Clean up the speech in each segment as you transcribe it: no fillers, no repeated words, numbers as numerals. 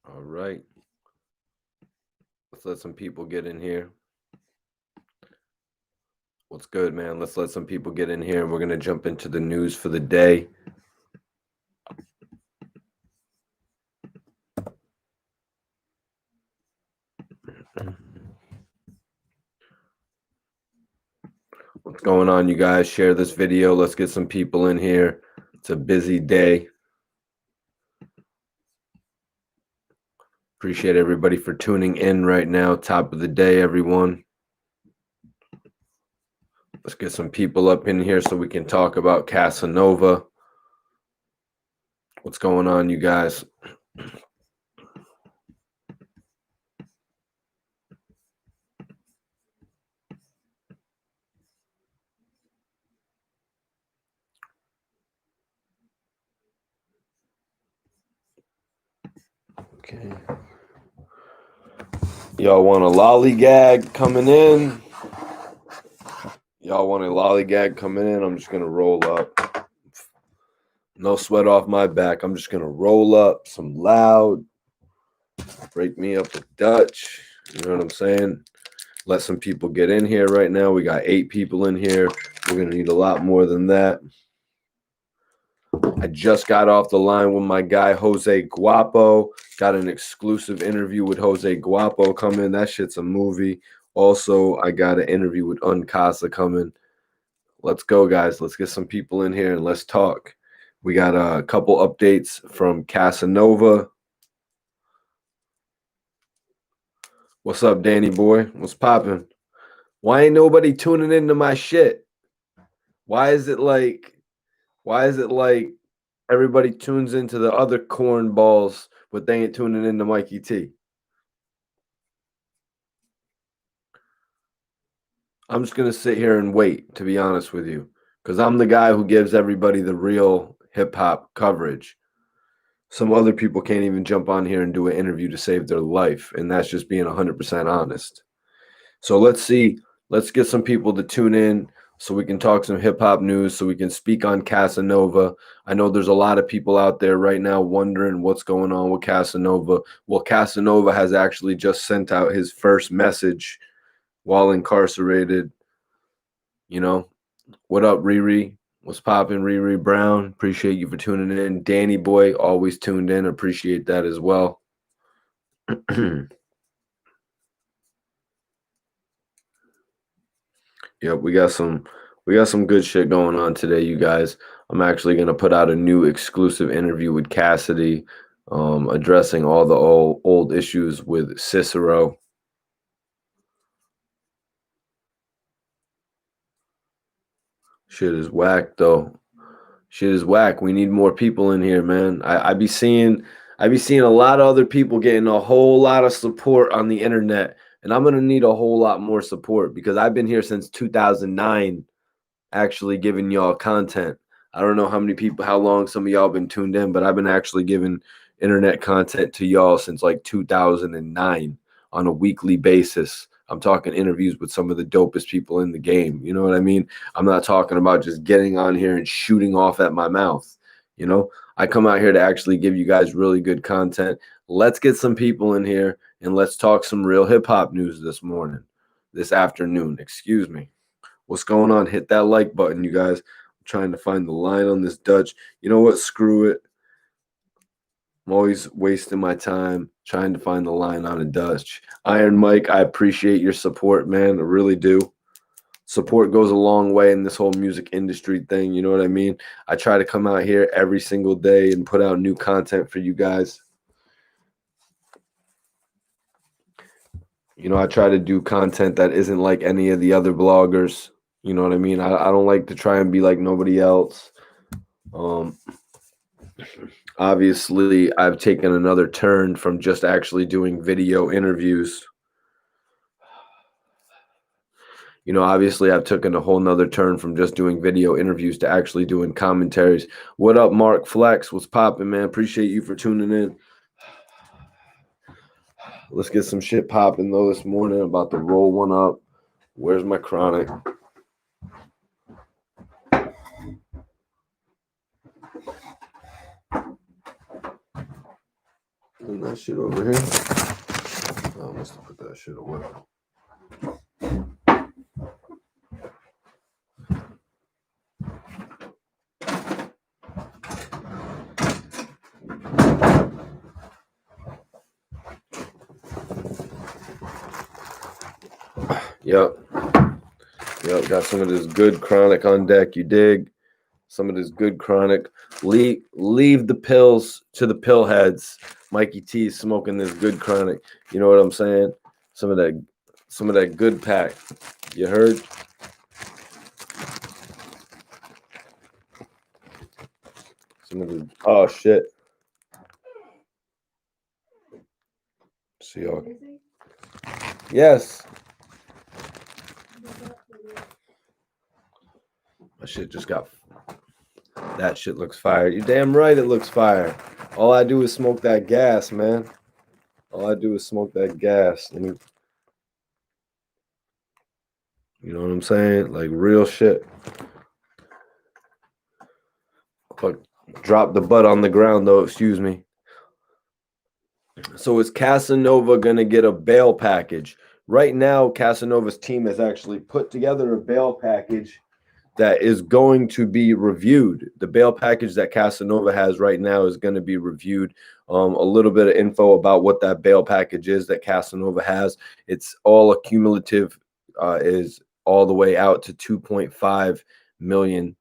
All right. Let's let some people get in here. What's good, man? Let's let some people get in here and we're going to jump into the news for the day. What's going on, you guys? Share this video. Let's get some people in here. It's a busy day. Appreciate everybody for tuning in right now. Top of the day, everyone. Let's get some people up in here so we can talk about Casanova. What's going on, you guys? Okay. Y'all want a lollygag coming in? Y'all want a lollygag coming in? I'm just going to roll up. No sweat off my back. I'm just going to roll up some loud. Break me up with Dutch. You know what I'm saying? Let some people get in here right now. We got 8 people in here. We're going to need a lot more than that. I just got off the line with my guy, Jose Guapo. Got an exclusive interview with Jose Guapo coming. That shit's a movie. Also, I got an interview with Uncasa coming. Let's go, guys. Let's get some people in here and let's talk. We got a couple updates from Casanova. What's up, Danny boy? What's popping? Why ain't nobody tuning into my shit? Why is it like everybody tunes into the other cornballs, but they ain't tuning into Mikey T? I'm just gonna sit here and wait, to be honest with you, because I'm the guy who gives everybody the real hip hop coverage. Some other people can't even jump on here and do an interview to save their life, and that's just being 100% honest. So let's see. Let's get some people to tune in so we can talk some hip hop news, so we can speak on Casanova. I know there's a lot of people out there right now wondering what's going on with Casanova. Well, Casanova has actually just sent out his first message while incarcerated. You know, what up, Riri? What's poppin', Riri Brown? Appreciate you for tuning in. Danny Boy, always tuned in. Appreciate that as well. Yep, we got some good shit going on today, you guys. I'm actually gonna put out a new exclusive interview with Cassidy, addressing all the old issues with Cicero. Shit is whack though. Shit is whack. We need more people in here, man. I be seeing a lot of other people getting a whole lot of support on the internet, and I'm gonna need a whole lot more support because I've been here since 2009, actually giving y'all content. I don't know how long some of y'all been tuned in, but I've been actually giving internet content to y'all since like 2009 on a weekly basis. I'm talking interviews with some of the dopest people in the game. You know what I mean? I'm not talking about just getting on here and shooting off at my mouth. You know, I come out here to actually give you guys really good content. Let's get some people in here and let's talk some real hip hop news this afternoon. Excuse me. What's going on? Hit that like button, you guys. I'm trying to find the line on this Dutch. You know what? Screw it. I'm always wasting my time trying to find the line on a Dutch. Iron Mike, I appreciate your support, man. I really do. Support goes a long way in this whole music industry thing. You know what I mean? I try to come out here every single day and put out new content for you guys. You know, I try to do content that isn't like any of the other bloggers. You know what I mean? I don't like to try and be like nobody else. Obviously, I've taken another turn from just actually doing video interviews. You know, obviously, I've taken a whole nother turn from just doing video interviews to actually doing commentaries. What up, Mark Flex? What's popping, man? Appreciate you for tuning in. Let's get some shit popping, though, this morning. About to roll one up. Where's my chronic? And that shit over here. Oh, I must have put that shit away. Yep. Yep. Got some of this good chronic on deck. You dig? Some of this good chronic. Leave the pills to the pill heads. Mikey T is smoking this good chronic. You know what I'm saying? Some of that good pack. You heard? Some of the oh shit. See y'all. Yes. My shit just got. That shit looks fire. You're damn right it looks fire. All I do is smoke that gas, man. All I do is smoke that gas. You know what I'm saying? Like real shit. But drop the butt on the ground though, excuse me. So is Casanova gonna get a bail package? Right now, Casanova's team has actually put together a bail package that is going to be reviewed. The bail package that Casanova has right now is going to be reviewed. A little bit of info about what that bail package is that Casanova has. It's all accumulative, is all the way out to 2.5 million.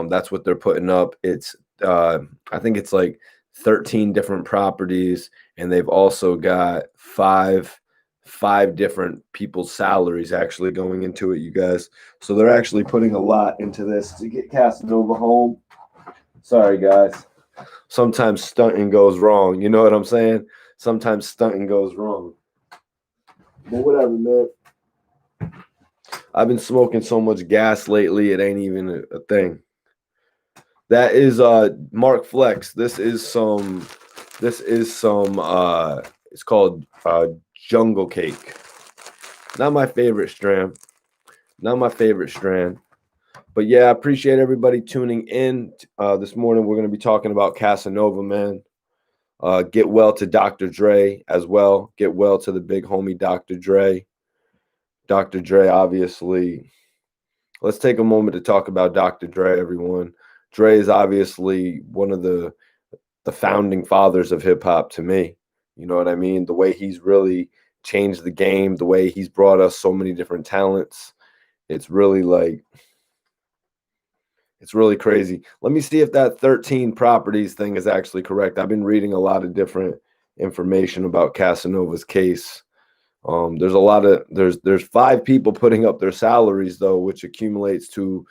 That's what they're putting up. It's I think it's like 13 different properties, and they've also got five different people's salaries actually going into it, you guys. So they're actually putting a lot into this to get Casanova home. Sorry, guys. Sometimes stunting goes wrong. You know what I'm saying? Sometimes stunting goes wrong. But whatever, man. I've been smoking so much gas lately, it ain't even a thing. That is Mark Flex. This is some it's called Jungle Cake. Not my favorite strand. Not my favorite strand. But yeah, I appreciate everybody tuning in. This morning we're going to be talking about Casanova, man. Get well to Dr. Dre as well. Get well to the big homie Dr. Dre. Dr. Dre, obviously. Let's take a moment to talk about Dr. Dre, everyone. Dre is obviously one of the founding fathers of hip hop to me. You know what I mean? The way he's really changed the game, the way he's brought us so many different talents. It's really like, it's really crazy. Let me see if that 13 properties thing is actually correct. I've been reading a lot of different information about Casanova's case. There's a lot of there's 5 people putting up their salaries though, which accumulates to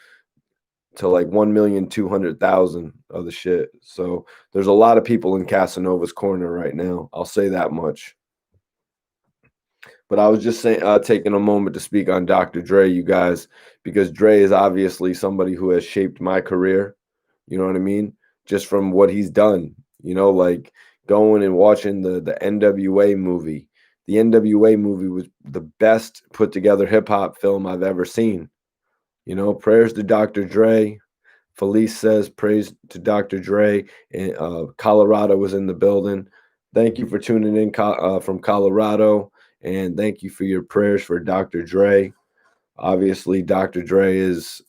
like 1,200,000 of the shit. So there's a lot of people in Casanova's corner right now. I'll say that much. But I was just saying, taking a moment to speak on Dr. Dre, you guys, because Dre is obviously somebody who has shaped my career. You know what I mean? Just from what he's done, you know, like going and watching the NWA movie. The NWA movie was the best put together hip hop film I've ever seen. You know, prayers to Dr. Dre. Felice says praise to Dr. Dre. And Colorado was in the building. Thank you for tuning in from Colorado. And thank you for your prayers for Dr. Dre. Obviously, Dr. Dre is,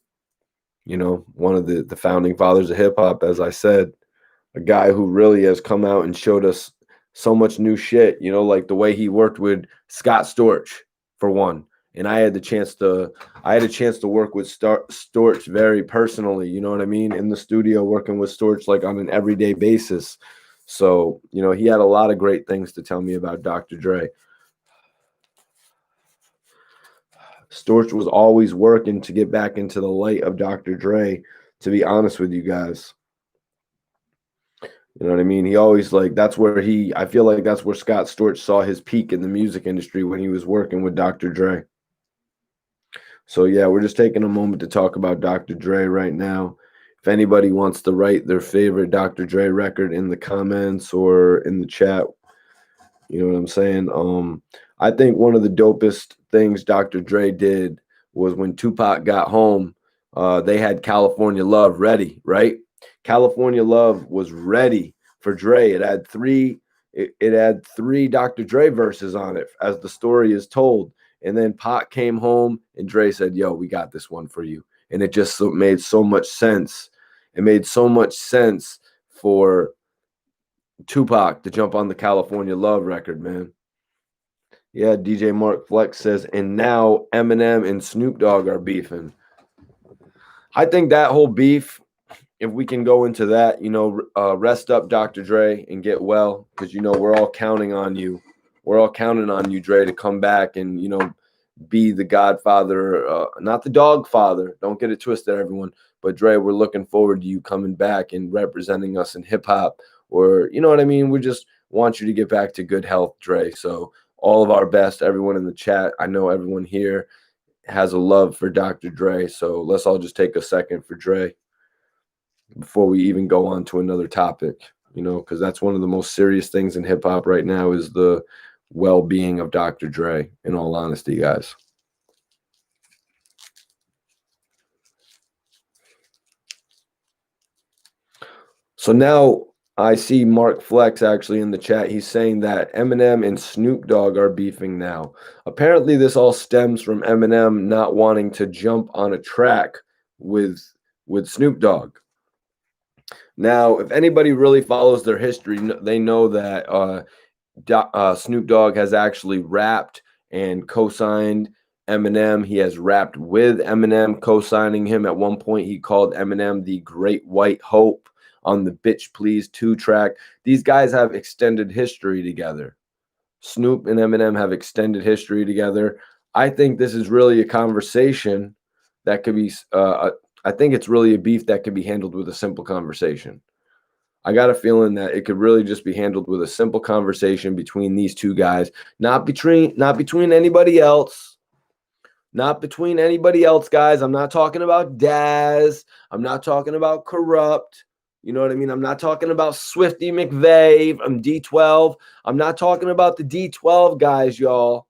you know, one of the founding fathers of hip hop, as I said, a guy who really has come out and showed us so much new shit, you know, like the way he worked with Scott Storch, for one. And I had the chance to work with Storch very personally, you know what I mean, in the studio, working with Storch like on an everyday basis. So, you know, he had a lot of great things to tell me about Dr. Dre. Storch was always working to get back into the light of Dr. Dre, to be honest with you guys. You know what I mean? He always that's where I feel like that's where Scott Storch saw his peak in the music industry, when he was working with Dr. Dre. So yeah, we're just taking a moment to talk about Dr. Dre right now. If anybody wants to write their favorite Dr. Dre record in the comments or in the chat, you know what I'm saying? I think one of the dopest things Dr. Dre did was when Tupac got home, they had California Love ready, right? California Love was ready for Dre. It it had 3 Dr. Dre verses on it as the story is told. And then Pac came home and Dre said, "Yo, we got this one for you." And it just made so much sense. It made so much sense for Tupac to jump on the California Love record, man. Yeah, DJ Mark Flex says, and now Eminem and Snoop Dogg are beefing. I think that whole beef, if we can go into that, rest up, Dr. Dre, and get well, because we're all counting on you. We're all counting on you, Dre, to come back and be the Godfather, not the Dog Father. Don't get it twisted, everyone. But Dre, we're looking forward to you coming back and representing us in hip hop, or you know what I mean. We just want you to get back to good health, Dre. So all of our best, everyone in the chat. I know everyone here has a love for Dr. Dre. So let's all just take a second for Dre before we even go on to another topic, because that's one of the most serious things in hip hop right now is the well-being of Dr. Dre, in all honesty, guys. So now I see Mark Flex actually in the chat. He's saying that Eminem and Snoop Dogg are beefing now. Apparently, this all stems from Eminem not wanting to jump on a track with Snoop Dogg. Now, if anybody really follows their history, they know that Snoop Dogg has actually rapped and co-signed Eminem. He has rapped with Eminem, co-signing him. At one point, he called Eminem the Great White Hope on the Bitch Please 2 track. These guys have extended history together. Snoop and Eminem have extended history together. I think this is really a conversation that could be, I think it's really a beef that could be handled with a simple conversation. I got a feeling that it could really just be handled with a simple conversation between these two guys, not between anybody else. Not between anybody else, guys. I'm not talking about Daz. I'm not talking about Corrupt. You know what I mean? I'm not talking about Swifty McVeigh from D12. I'm not talking about the D12 guys, y'all.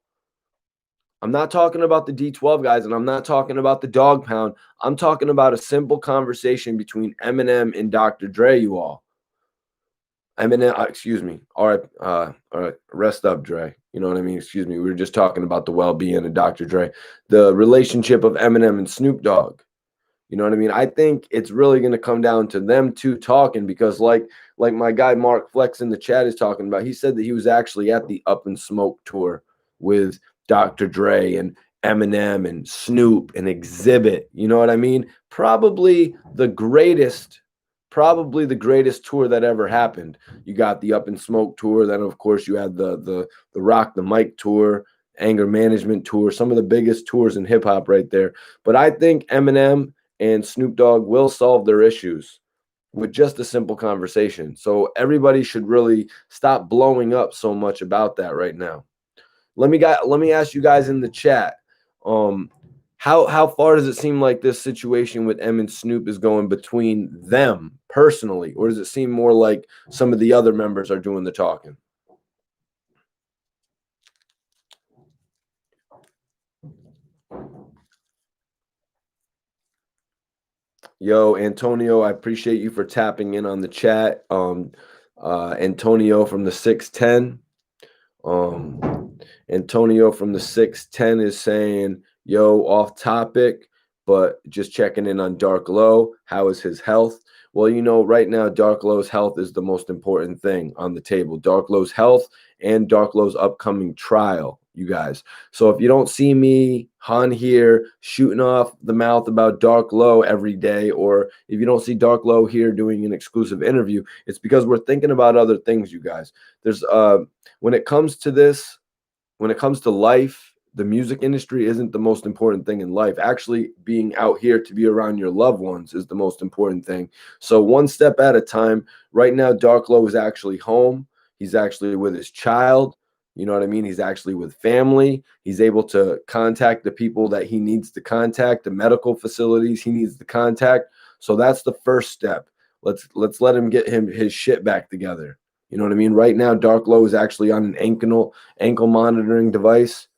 I'm not talking about the D12 guys, and I'm not talking about the Dog Pound. I'm talking about a simple conversation between Eminem and Dr. Dre, you all. Eminem, excuse me. All right, rest up, Dre. You know what I mean? Excuse me. We were just talking about the well-being of Dr. Dre, the relationship of Eminem and Snoop Dogg. You know what I mean? I think it's really going to come down to them two talking because, like my guy Mark Flex in the chat is talking about, he said that he was actually at the Up in Smoke tour with Dr. Dre and Eminem and Snoop and Exhibit. You know what I mean? Probably the greatest tour that ever happened. You got the Up in Smoke tour, then of course you had the Rock the Mic tour, Anger Management tour, some of the biggest tours in hip hop right there. But I think Eminem and Snoop Dogg will solve their issues with just a simple conversation. So everybody should really stop blowing up so much about that right now. Let me ask you guys in the chat. How far does it seem like this situation with Em and Snoop is going between them personally, or does it seem more like some of the other members are doing the talking? Yo, Antonio, I appreciate you for tapping in on the chat. Antonio from the 610. Antonio from the 610 is saying, yo, off topic, but just checking in on Dark Low. How is his health? Well, right now, Dark Low's health is the most important thing on the table. Dark Low's health and Dark Low's upcoming trial, you guys. So if you don't see me on here shooting off the mouth about Dark Low every day, or if you don't see Dark Low here doing an exclusive interview, it's because we're thinking about other things, you guys. There's when it comes to this, when it comes to life, the music industry isn't the most important thing in life. Actually, being out here to be around your loved ones is the most important thing. So one step at a time. Right now, Dark Low is actually home. He's actually with his child. You know what I mean? He's actually with family. He's able to contact the people that he needs to contact, the medical facilities he needs to contact. So that's the first step. Let's let him get his shit back together. You know what I mean? Right now, Dark Low is actually on an ankle monitoring device.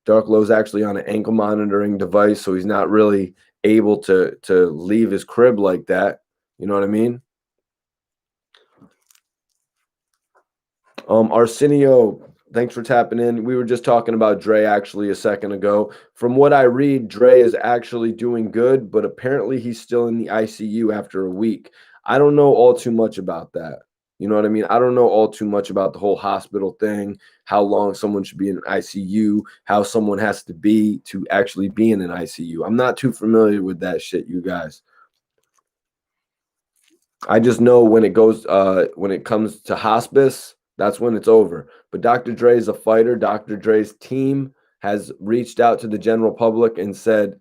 Dark Low's actually on an ankle monitoring device, so he's not really able to leave his crib like that. You know what I mean? Arsenio, thanks for tapping in. We were just talking about Dre actually a second ago. From what I read, Dre is actually doing good, but apparently he's still in the ICU after a week. I don't know all too much about that. You know what I mean? I don't know all too much about the whole hospital thing, how long someone should be in an ICU, how someone has to be to actually be in an ICU. I'm not too familiar with that shit, you guys. I just know when it comes to hospice, that's when it's over. But Dr. Dre is a fighter. Dr. Dre's team has reached out to the general public and said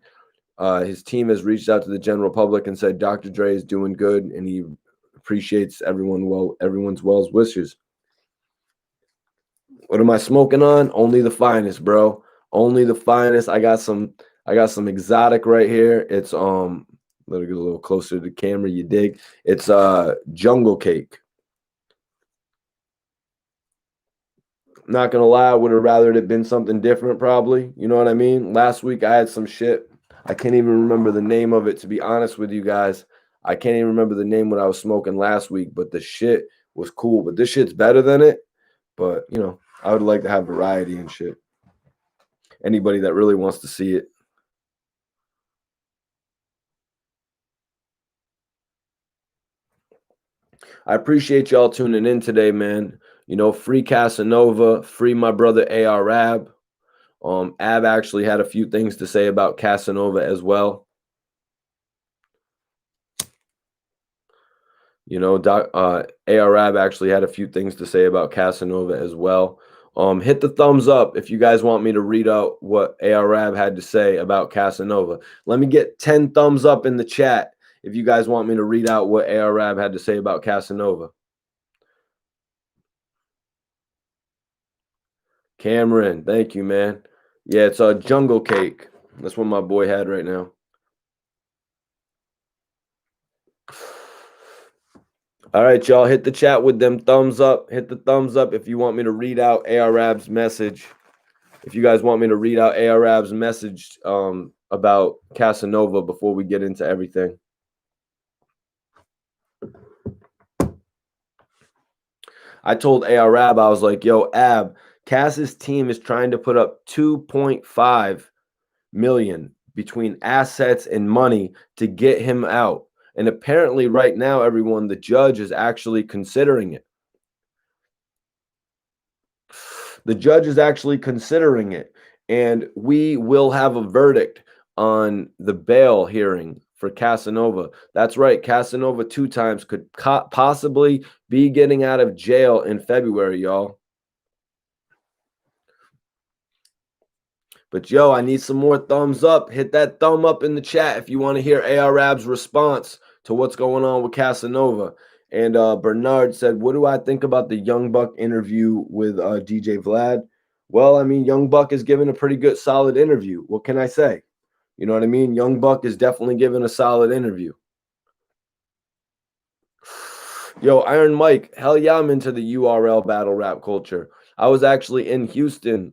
his team has reached out to the general public and said Dr. Dre is doing good and he appreciates everyone's well wishes. What am I smoking on? Only the finest, bro. Only the finest. I got some exotic right here. It's let me get a little closer to the camera, you dig? It's jungle cake. Not gonna lie, I would have rather it been something different, probably. You know what I mean? Last week I had some shit. I can't even remember the name of it, to be honest with you guys. I can't even remember the name what I was smoking last week, but the shit was cool. But this shit's better than it. But I would like to have variety and shit. Anybody that really wants to see it. I appreciate y'all tuning in today, man. Free Casanova, free my brother AR Rab. Ab actually had a few things to say about Casanova as well. Arab actually had a few things to say about Casanova as well. Hit the thumbs up if you guys want me to read out what Arab had to say about Casanova. Let me get 10 thumbs up in the chat if you guys want me to read out what Arab had to say about Casanova. Cameron, thank you, man. Yeah, it's a jungle cake. That's what my boy had right now. All right, y'all, hit the chat with them thumbs up. Hit the thumbs up if you want me to read out Arab's message. If you guys want me to read out Arab's message about Casanova before we get into everything. I told Arab, I was like, yo, Ab, Cass's team is trying to put up 2.5 million between assets and money to get him out. And apparently right now, everyone, the judge is actually considering it. The judge is actually considering it. And we will have a verdict on the bail hearing for Casanova. That's right. Casanova 2 times could possibly be getting out of jail in February, y'all. But yo, I need some more thumbs up. Hit that thumb up in the chat if you want to hear Arab's response to what's going on with Casanova. And Bernard said, what do I think about the Young Buck interview with DJ Vlad? Well, I mean, Young Buck is giving a pretty good, solid interview. What can I say? You know what I mean? Young Buck is definitely giving a solid interview. Yo, Iron Mike, hell yeah, I'm into the URL battle rap culture. I was actually in Houston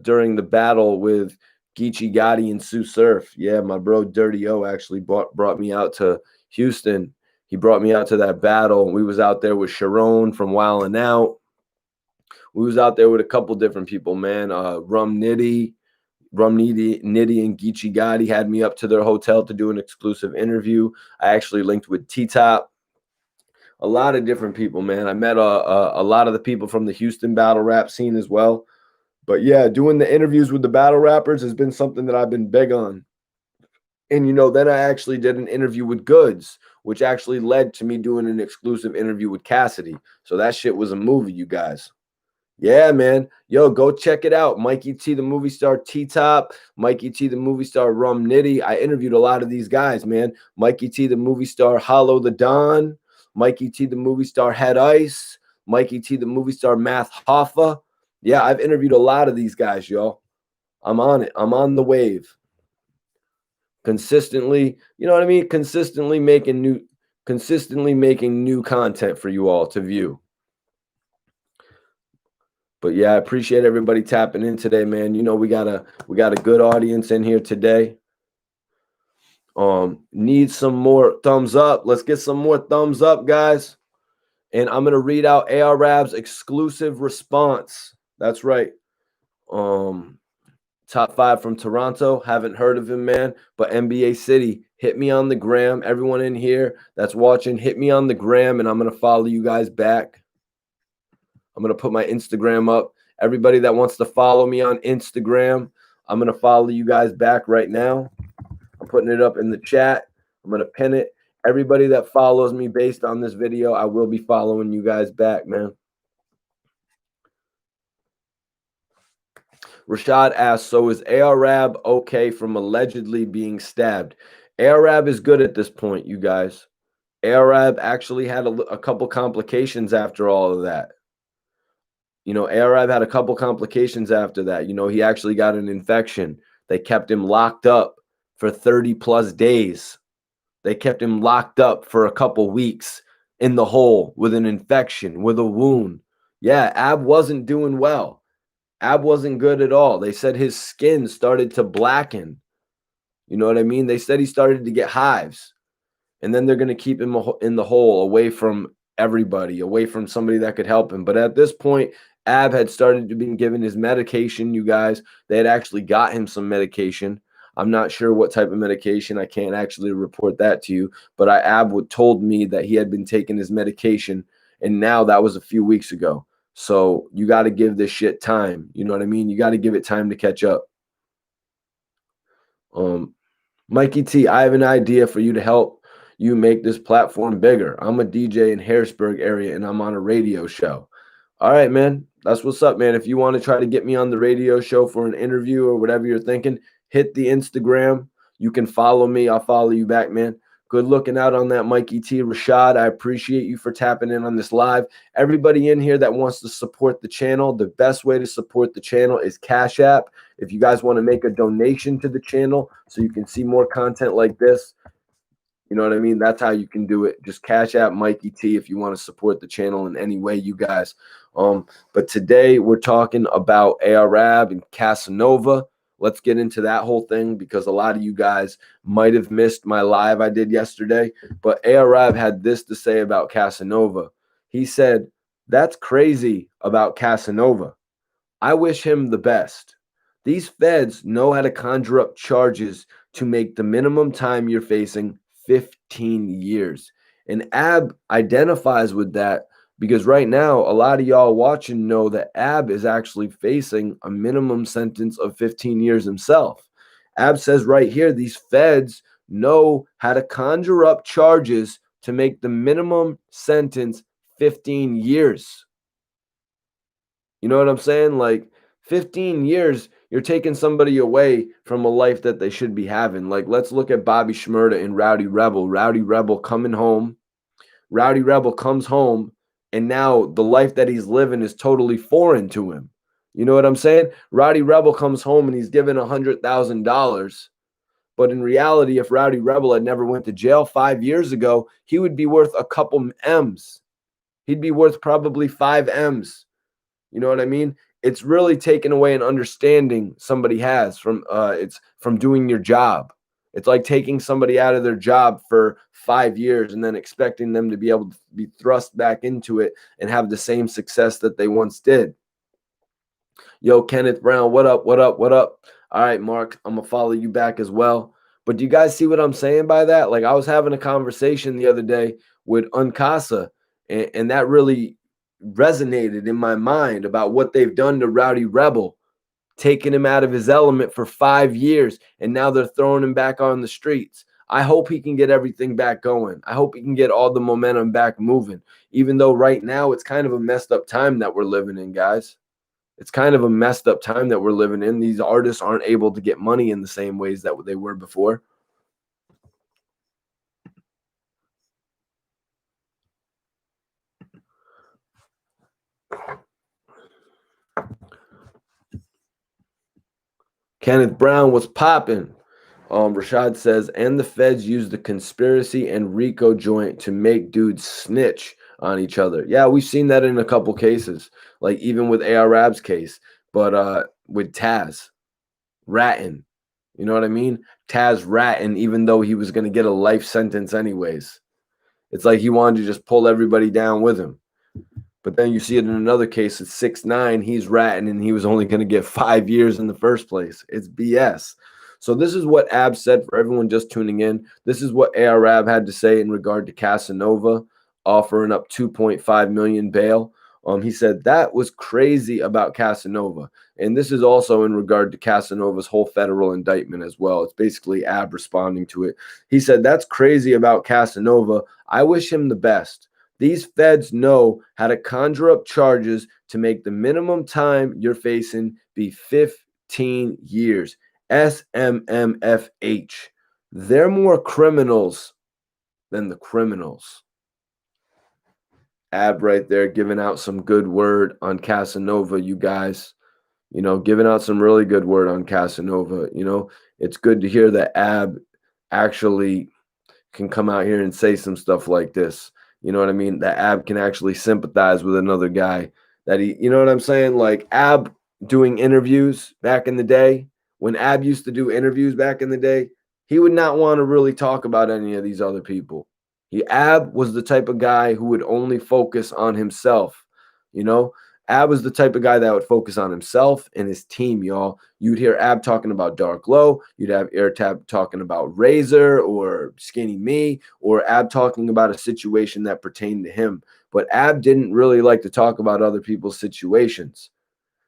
during the battle with Geechee Gotti and Sue Surf. Yeah, my bro Dirty O actually brought me out to Houston. He brought me out to that battle. We was out there with Sharon from Wildin' Out. We was out there with a couple different people, man. Nitty, and Geechee Gotti had me up to their hotel to do an exclusive interview. I actually linked with T-Top. A lot of different people, man. I met a lot of the people from the Houston battle rap scene as well. But yeah, doing the interviews with the battle rappers has been something that I've been big on. And then I actually did an interview with Goods, which actually led to me doing an exclusive interview with Cassidy. So that shit was a movie, you guys. Yeah, man. Yo, go check it out. Mikey T, the movie star T-Top, Mikey T, the movie star Rum Nitty. I interviewed a lot of these guys, man. Mikey T, the movie star Hollow the Don, Mikey T, the movie star Head Ice, Mikey T, the movie star Math Hoffa. Yeah, I've interviewed a lot of these guys, y'all. I'm on it. I'm on the wave. Consistently, you know what I mean? Consistently making new content for you all to view. But yeah, I appreciate everybody tapping in today, man. We got a good audience in here today. Need some more thumbs up. Let's get some more thumbs up, guys. And I'm gonna read out ARab's exclusive response. That's right. Um, Top 5 from Toronto. Haven't heard of him, man. But NBA City, hit me on the gram. Everyone in here that's watching, hit me on the gram, and I'm gonna follow you guys back. I'm gonna put my Instagram up. Everybody that wants to follow me on Instagram, I'm gonna follow you guys back right now. I'm putting it up in the chat. I'm gonna pin it. Everybody that follows me based on this video, I will be following you guys back, man. Rashad asks, so is ARab okay from allegedly being stabbed? ARab is good at this point, you guys. ARab actually had a couple complications after all of that. You know, ARab had a couple complications after that. You know, he actually got an infection. They kept him locked up for 30 plus days. They kept him locked up for a couple weeks in the hole with an infection, with a wound. Yeah, Ab wasn't doing well. Ab wasn't good at all. They said his skin started to blacken. You know what I mean? They said he started to get hives. And then they're going to keep him in the hole, away from everybody, away from somebody that could help him. But at this point, Ab had started to be given his medication, you guys. They had actually got him some medication. I'm not sure what type of medication. I can't actually report that to you. But Ab told me that he had been taking his medication, and now that was a few weeks ago. So you got to give this shit time. You know what I mean? You got to give it time to catch up. Mikey T, I have an idea for you to help you make this platform bigger. I'm a DJ in Harrisburg area and I'm on a radio show. All right, man. That's what's up, man. If you want to try to get me on the radio show for an interview or whatever you're thinking, hit the Instagram. You can follow me. I'll follow you back, man. Good looking out on that, Mikey T. Rashad, I appreciate you for tapping in on this live. Everybody in here that wants to support the channel, the best way to support the channel is Cash App. If you guys want to make a donation to the channel so you can see more content like this, you know what I mean? That's how you can do it. Just Cash App Mikey T if you want to support the channel in any way, you guys. But today we're talking about ARab and Casanova. Let's get into that whole thing because a lot of you guys might have missed my live I did yesterday. But ARab had this to say about Casanova. He said, "That's crazy about Casanova. I wish him the best. These feds know how to conjure up charges to make the minimum time you're facing 15 years." And Ab identifies with that because right now, a lot of y'all watching know that Ab is actually facing a minimum sentence of 15 years himself. Ab says right here, these feds know how to conjure up charges to make the minimum sentence 15 years. You know what I'm saying? Like 15 years, you're taking somebody away from a life that they should be having. Like, let's look at Bobby Shmurda and Rowdy Rebel. Rowdy Rebel coming home. Rowdy Rebel comes home, and now the life that he's living is totally foreign to him. You know what I'm saying? Rowdy Rebel comes home and he's given $100,000. But in reality, if Rowdy Rebel had never went to jail 5 years ago, he would be worth a couple M's. He'd be worth probably 5 M's. You know what I mean? It's really taken away an understanding somebody has from it's from doing your job. It's like taking somebody out of their job for 5 years and then expecting them to be able to be thrust back into it and have the same success that they once did. Yo, Kenneth Brown, what up? What up? What up? All right, Mark, I'm gonna follow you back as well. But do you guys see what I'm saying by that? Like, I was having a conversation the other day with Uncasa, and that really resonated in my mind about what they've done to Rowdy Rebel, taking him out of his element for 5 years, and now they're throwing him back on the streets. I hope he can get everything back going. I hope he can get all the momentum back moving, even though right now it's kind of a messed up time that we're living in, guys. It's kind of a messed up time that we're living in. These artists aren't able to get money in the same ways that they were before. Kenneth Brown was popping. Rashad says, and the feds use the conspiracy and RICO joint to make dudes snitch on each other. Yeah, we've seen that in a couple cases, like even with ARab's case, but with Taz ratting. You know what I mean? Taz ratting, even though he was going to get a life sentence anyways. It's like he wanted to just pull everybody down with him. But then you see it in another case at 6'9", he's ratting and he was only going to get 5 years in the first place. It's BS. So this is what Ab said for everyone just tuning in. This is what AR Ab had to say in regard to Casanova offering up 2.5 million bail. He said that was crazy about Casanova. And this is also in regard to Casanova's whole federal indictment as well. It's basically Ab responding to it. He said, that's crazy about Casanova. I wish him the best. These feds know how to conjure up charges to make the minimum time you're facing be 15 years. SMMFH. They're more criminals than the criminals. Ab right there giving out some good word on Casanova, you guys. Giving out some really good word on Casanova. It's good to hear that Ab actually can come out here and say some stuff like this. You know what I mean? That Ab can actually sympathize with another guy. That you know what I'm saying? Like Ab doing interviews back in the day, when Ab used to do interviews back in the day, he would not want to really talk about any of these other people. Ab was the type of guy who would only focus on himself. Ab was the type of guy that would focus on himself and his team, y'all. You'd hear Ab talking about Dark Low. You'd have Airtab talking about Razor or Skinny Me, or Ab talking about a situation that pertained to him. But Ab didn't really like to talk about other people's situations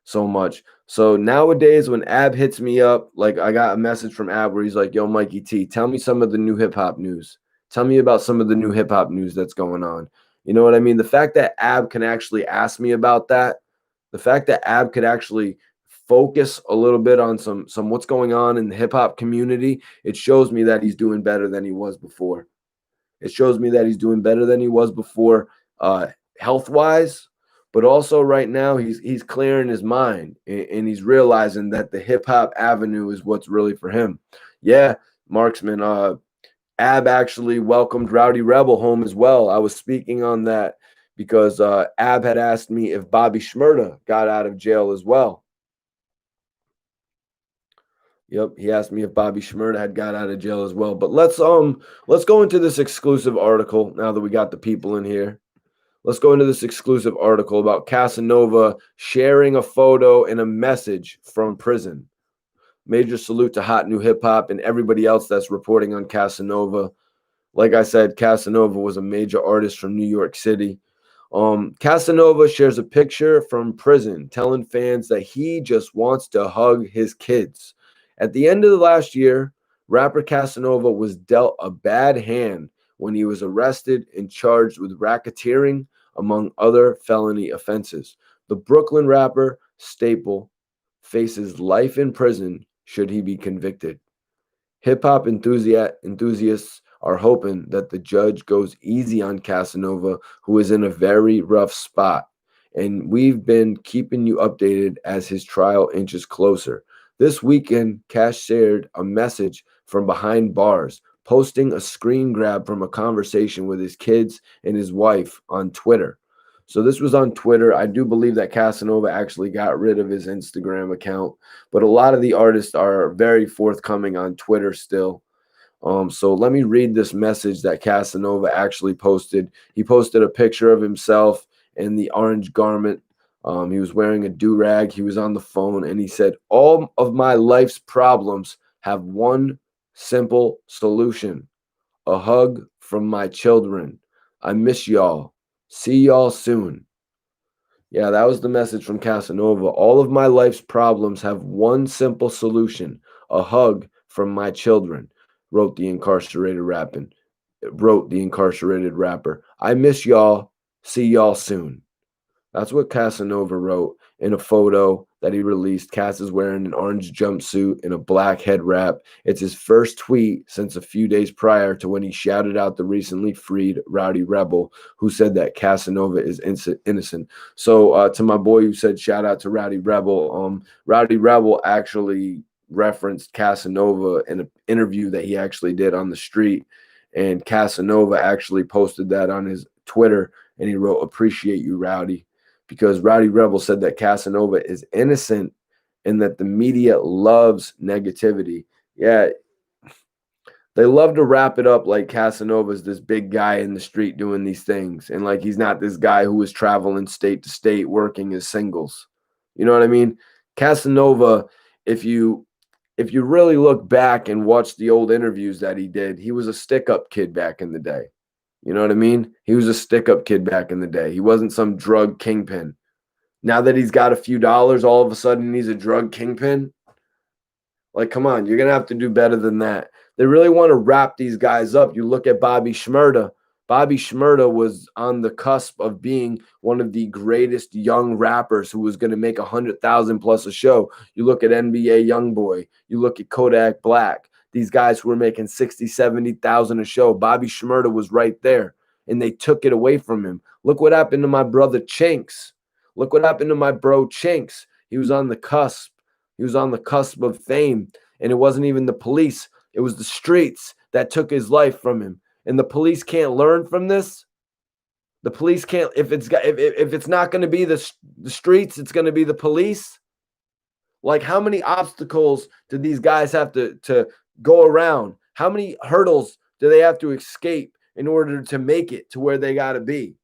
so much. So nowadays when Ab hits me up, like I got a message from Ab where he's like, yo, Mikey T, tell me some of the new hip-hop news. Tell me about some of the new hip-hop news that's going on. You know what I mean? The fact that Ab can actually ask me about that, the fact that Ab could actually focus a little bit on some what's going on in the hip-hop community, it shows me that he's doing better than he was before. It shows me that he's doing better than he was before, health-wise, but also right now he's clearing his mind and he's realizing that the hip-hop avenue is what's really for him. Yeah, Marksman, Ab actually welcomed Rowdy Rebel home as well. I was speaking on that because Ab had asked me if Bobby Shmurda got out of jail as well. Yep, he asked me if Bobby Shmurda had got out of jail as well. But let's go into this exclusive article now that we got the people in here. Let's go into this exclusive article about Casanova sharing a photo and a message from prison. Major salute to Hot New Hip Hop and everybody else that's reporting on Casanova. Like I said, Casanova was a major artist from New York City. Casanova shares a picture from prison telling fans that he just wants to hug his kids. At the end of the last year, rapper Casanova was dealt a bad hand when he was arrested and charged with racketeering, among other felony offenses. The Brooklyn rapper Staple faces life in prison should he be convicted. Hip-hop enthusiasts are hoping that the judge goes easy on Casanova, who is in a very rough spot. And we've been keeping you updated as his trial inches closer. This weekend, Cash shared a message from behind bars, posting a screen grab from a conversation with his kids and his wife on Twitter. So this was on Twitter. I do believe that Casanova actually got rid of his Instagram account, but a lot of the artists are very forthcoming on Twitter still. So let me read this message that Casanova actually posted. He posted a picture of himself in the orange garment. He was wearing a do-rag. He was on the phone, and he said, all of my life's problems have one simple solution: a hug from my children. I miss y'all. See y'all soon. Yeah, that was the message from Casanova. All of my life's problems have one simple solution: a hug from my children, wrote the incarcerated rapper. I miss y'all. See y'all soon. That's what Casanova wrote in a photo that he released. Cass is wearing an orange jumpsuit and a black head wrap. It's his first tweet since a few days prior to when he shouted out the recently freed Rowdy Rebel, who said that Casanova is innocent. So to my boy who said shout out to Rowdy Rebel, Rowdy Rebel actually referenced Casanova in an interview that he actually did on the street. And Casanova actually posted that on his Twitter, and he wrote, appreciate you, Rowdy. Because Rowdy Rebel said that Casanova is innocent and that the media loves negativity. Yeah, They love to wrap it up like Casanova's this big guy in the street doing these things, and like he's not this guy who was traveling state to state working as singles. You know what I mean? Casanova, if you if you really look back and watch the old interviews that he did, he was a stick-up kid back in the day. You know what I mean? He was a stick-up kid back in the day. He wasn't some drug kingpin. Now that he's got a few dollars, all of a sudden he's a drug kingpin. Like, come on, you're going to have to do better than that. They really want to wrap these guys up. You look at Bobby Shmurda. Bobby Shmurda was on the cusp of being one of the greatest young rappers who was going to make 100,000 plus a show. You look at NBA Youngboy. You look at Kodak Black. These guys who were making 60, 70,000 a show. Bobby Shmurda was right there, and they took it away from him. Look what happened to my brother Chinks. Look what happened to my bro Chinks. He was on the cusp. He was on the cusp of fame, and it wasn't even the police. It was the streets that took his life from him. And the police can't learn from this. The police can't. If it's not going to be the streets, it's going to be the police. Like, how many obstacles do these guys have to go around? How many hurdles do they have to escape in order to make it to where they got to be?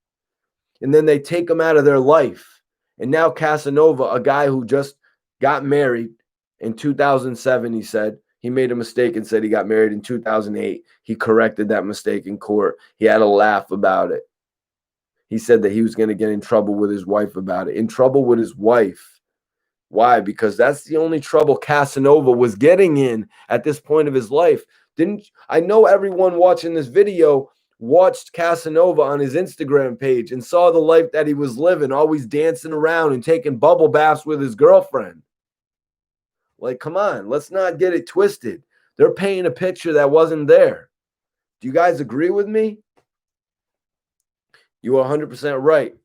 And then they take them out of their life. And now Casanova, a guy who just got married in 2007, he said. He made a mistake and said he got married in 2008. He corrected that mistake in court. He had a laugh about it. He said that he was going to get in trouble with his wife about it. In trouble with his wife. Why? Because that's the only trouble Casanova was getting in at this point of his life. I know everyone watching this video watched Casanova on his Instagram page and saw the life that he was living, always dancing around and taking bubble baths with his girlfriend. Like, come on, let's not get it twisted. They're painting a picture that wasn't there. Do you guys agree with me? You are 100% right.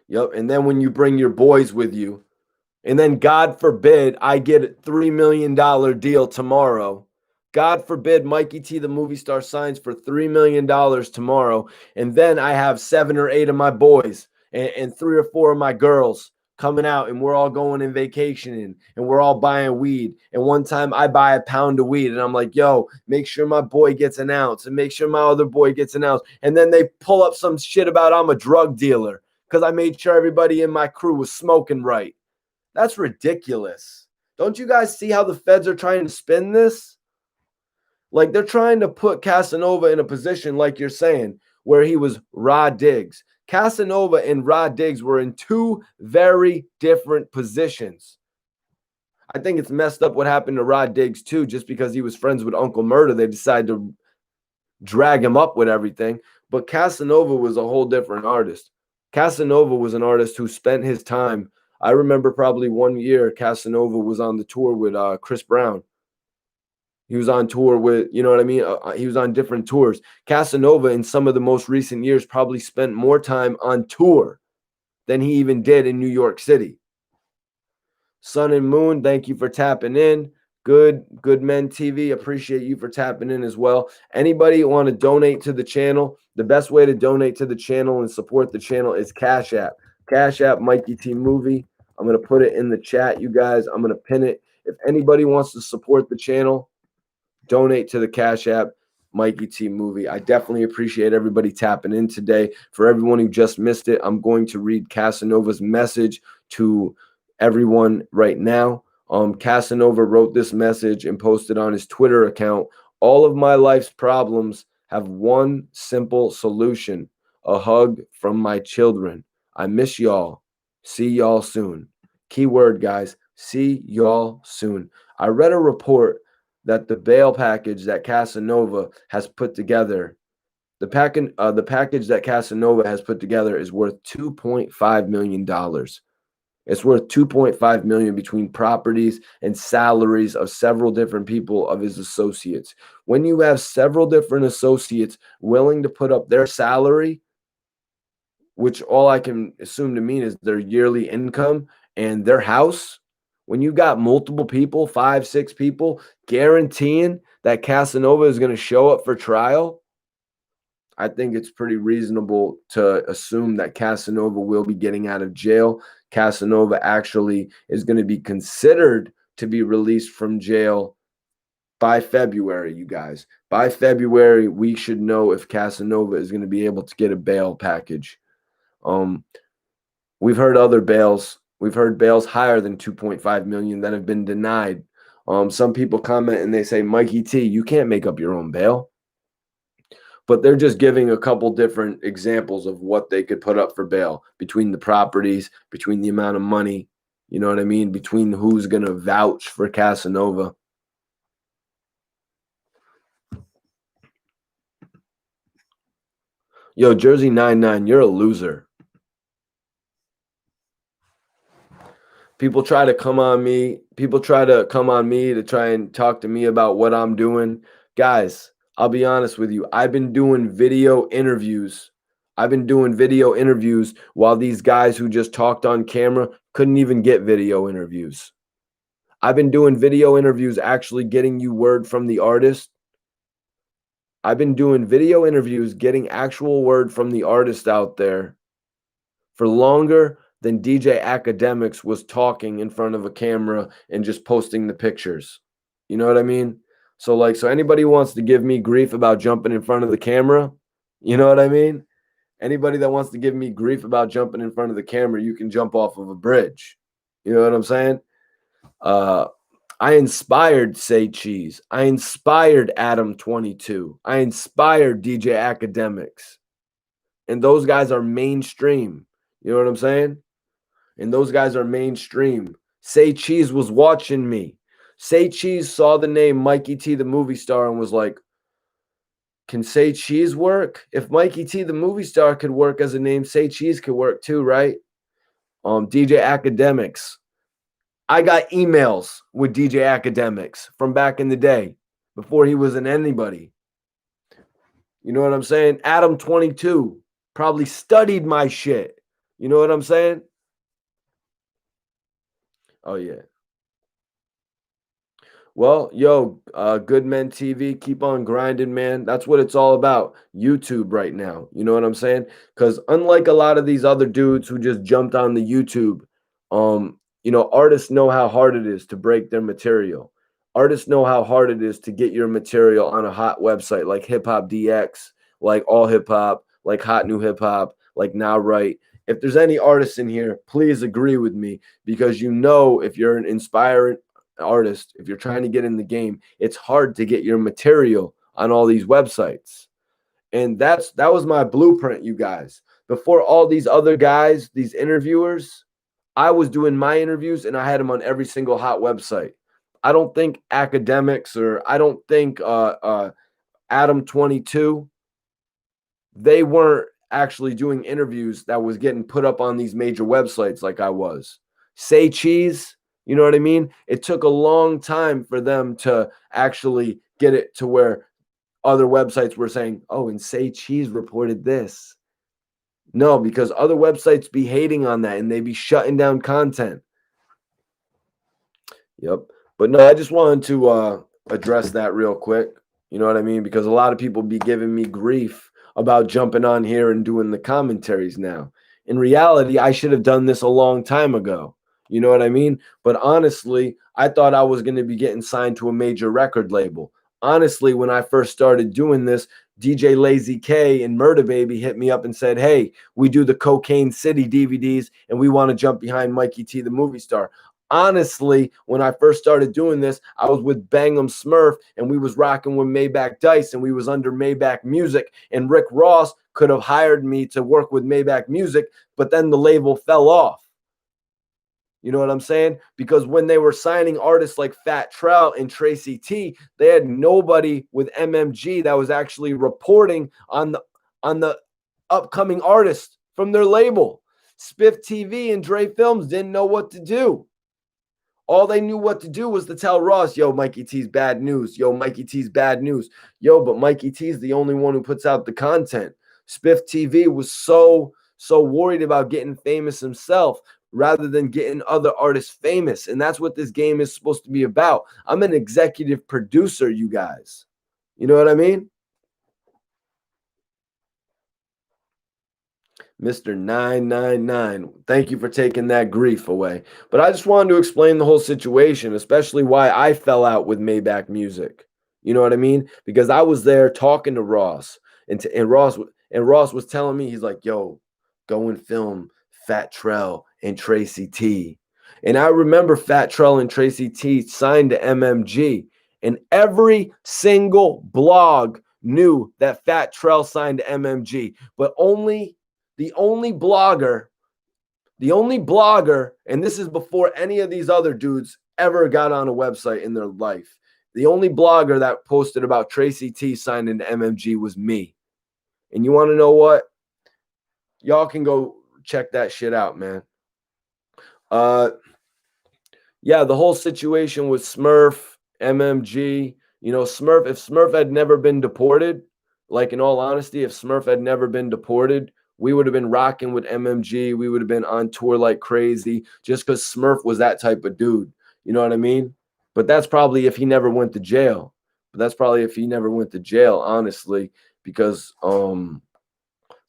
Yep. And then when you bring your boys with you, and then God forbid I get a $3 million deal tomorrow. God forbid Mikey T, the movie star, signs for $3 million tomorrow. And then I have 7 or 8 of my boys and 3 or 4 of my girls coming out, and we're all going and vacationing, and we're all buying weed. And one time I buy a pound of weed, and I'm like, yo, make sure my boy gets an ounce, and make sure my other boy gets an ounce. And then they pull up some shit about I'm a drug dealer because I made sure everybody in my crew was smoking right. That's ridiculous. Don't you guys see how the feds are trying to spin this? Like, they're trying to put Casanova in a position, like you're saying, where he was Rod Diggs. Casanova and Rod Diggs were in 2 very different positions. I think it's messed up what happened to Rod Diggs, too, just because he was friends with Uncle Murda. They decided to drag him up with everything. But Casanova was a whole different artist. Casanova was an artist who spent his time. I remember probably one year Casanova was on the tour with Chris Brown. He was on tour with, you know what I mean? He was on different tours. Casanova, in some of the most recent years, probably spent more time on tour than he even did in New York City. Sun and Moon, thank you for tapping in. Good Men TV, appreciate you for tapping in as well. Anybody want to donate to the channel? The best way to donate to the channel and support the channel is Cash App. Cash App, Mikey T Movie. I'm going to put it in the chat, you guys. I'm going to pin it. If anybody wants to support the channel, donate to the Cash App, Mikey T Movie. I definitely appreciate everybody tapping in today. For everyone who just missed it, I'm going to read Casanova's message to everyone right now. Casanova wrote this message and posted on his Twitter account. All of my life's problems have one simple solution: a hug from my children. I miss y'all. See y'all soon. Keyword, guys. See y'all soon. I read a report that the bail package that Casanova has put together, the package that Casanova has put together is worth $2.5 million. It's worth $2.5 million between properties and salaries of several different people of his associates. When you have several different associates willing to put up their salary, which all I can assume to mean is their yearly income and their house, when you got multiple people, 5, 6 people, guaranteeing that Casanova is going to show up for trial, I think it's pretty reasonable to assume that Casanova will be getting out of jail. Casanova actually is going to be considered to be released from jail by February, you guys. By February, we should know if Casanova is going to be able to get a bail package. Um, we've heard other bails. We've heard bails higher than 2.5 million that have been denied. Some people comment and they say, Mikey T, you can't make up your own bail. But they're just giving a couple different examples of what they could put up for bail between the properties, between the amount of money, you know what I mean? Between who's going to vouch for Casanova. Yo, Jersey 99, you're a loser. People try to come on me. People try to come on me to try and talk to me about what I'm doing. Guys, I'll be honest with you. I've been doing video interviews. While these guys who just talked on camera couldn't even get video interviews. I've been doing video interviews actually getting you word from the artist. I've been doing video interviews getting actual word from the artist out there for longer than DJ Academics was talking in front of a camera and just posting the pictures. You know what I mean? So anybody who wants to give me grief about jumping in front of the camera, you know what I mean? Anybody that wants to give me grief about jumping in front of the camera, you can jump off of a bridge. You know what I'm saying? I inspired Say Cheese. I inspired Adam 22. I inspired DJ Academics. And those guys are mainstream. You know what I'm saying? And those guys are mainstream. Say Cheese was watching me. Say Cheese saw the name Mikey T, the movie star, and was like, can Say Cheese work? If Mikey T, the movie star, could work as a name, Say Cheese could work too, right? DJ Academics. I got emails with DJ Academics from back in the day before he was an anybody. You know what I'm saying? Adam 22 probably studied my shit. You know what I'm saying? Oh, yeah. Well, yo, Good Men TV, keep on grinding, man. That's what it's all about. YouTube right now. You know what I'm saying? Because unlike a lot of these other dudes who just jumped on the YouTube, artists know how hard it is to break their material. Artists know how hard it is to get your material on a hot website like Hip Hop DX, like All Hip Hop, like Hot New Hip Hop, like Now Right. If there's any artists in here, please agree with me because if you're an inspiring artist, if you're trying to get in the game, it's hard to get your material on all these websites. And that was my blueprint, you guys. Before all these other guys, these interviewers, I was doing my interviews and I had them on every single hot website. I don't think Academics or I don't think Adam 22, they weren't actually doing interviews that was getting put up on these major websites like I was. Say Cheese, you know what I mean? It took a long time for them to actually get it to where other websites were saying, oh, and Say Cheese reported this. No, because other websites be hating on that and they be shutting down content. Yep. But no, I just wanted to address that real quick. You know what I mean? Because a lot of people be giving me grief about jumping on here and doing the commentaries now. In reality, I should have done this a long time ago. You know what I mean? But honestly, I thought I was going to be getting signed to a major record label. Honestly, when I first started doing this, DJ Lazy K and Murder Baby hit me up and said, hey, we do the Cocaine City DVDs and we want to jump behind Mikey T, the movie star. Honestly, when I first started doing this, I was with Bang'em Smurf and we was rocking with Maybach Dice and we was under Maybach Music, and Rick Ross could have hired me to work with Maybach Music, but then the label fell off. You know what I'm saying? Because when they were signing artists like Fat Trout and Tracy T, they had nobody with MMG that was actually reporting on the upcoming artists from their label. Spiff TV and Dre Films didn't know what to do. All they knew what to do was to tell Ross, yo, Mikey T's bad news. Yo, Mikey T's bad news. Yo, but Mikey T's the only one who puts out the content. Spiff TV was so worried about getting famous himself rather than getting other artists famous. And that's what this game is supposed to be about. I'm an executive producer, you guys. You know what I mean? Mr. 999. Thank you for taking that grief away. But I just wanted to explain the whole situation, especially why I fell out with Maybach Music. You know what I mean? Because I was there talking to Ross, and Ross was telling me, he's like, "Yo, go and film Fat Trell and Tracy T." And I remember Fat Trell and Tracy T signed to MMG, and every single blog knew that Fat Trell signed to MMG, but the only blogger, and this is before any of these other dudes ever got on a website in their life. The only blogger that posted about Tracy T signing to MMG was me. And you want to know what? Y'all can go check that shit out, man. Yeah, the whole situation with Smurf, MMG, Smurf, if Smurf had never been deported, like in all honesty, if Smurf had never been deported, we would have been rocking with MMG. We would have been on tour like crazy just because Smurf was that type of dude. You know what I mean? But that's probably if he never went to jail. Honestly, because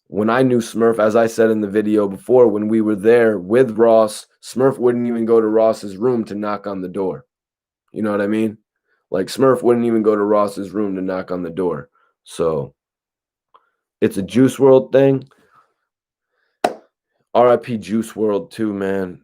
when I knew Smurf, as I said in the video before, when we were there with Ross, Smurf wouldn't even go to Ross's room to knock on the door. You know what I mean? Like Smurf wouldn't even go to Ross's room to knock on the door. So it's a Juice World thing. RIP Juice World too, man.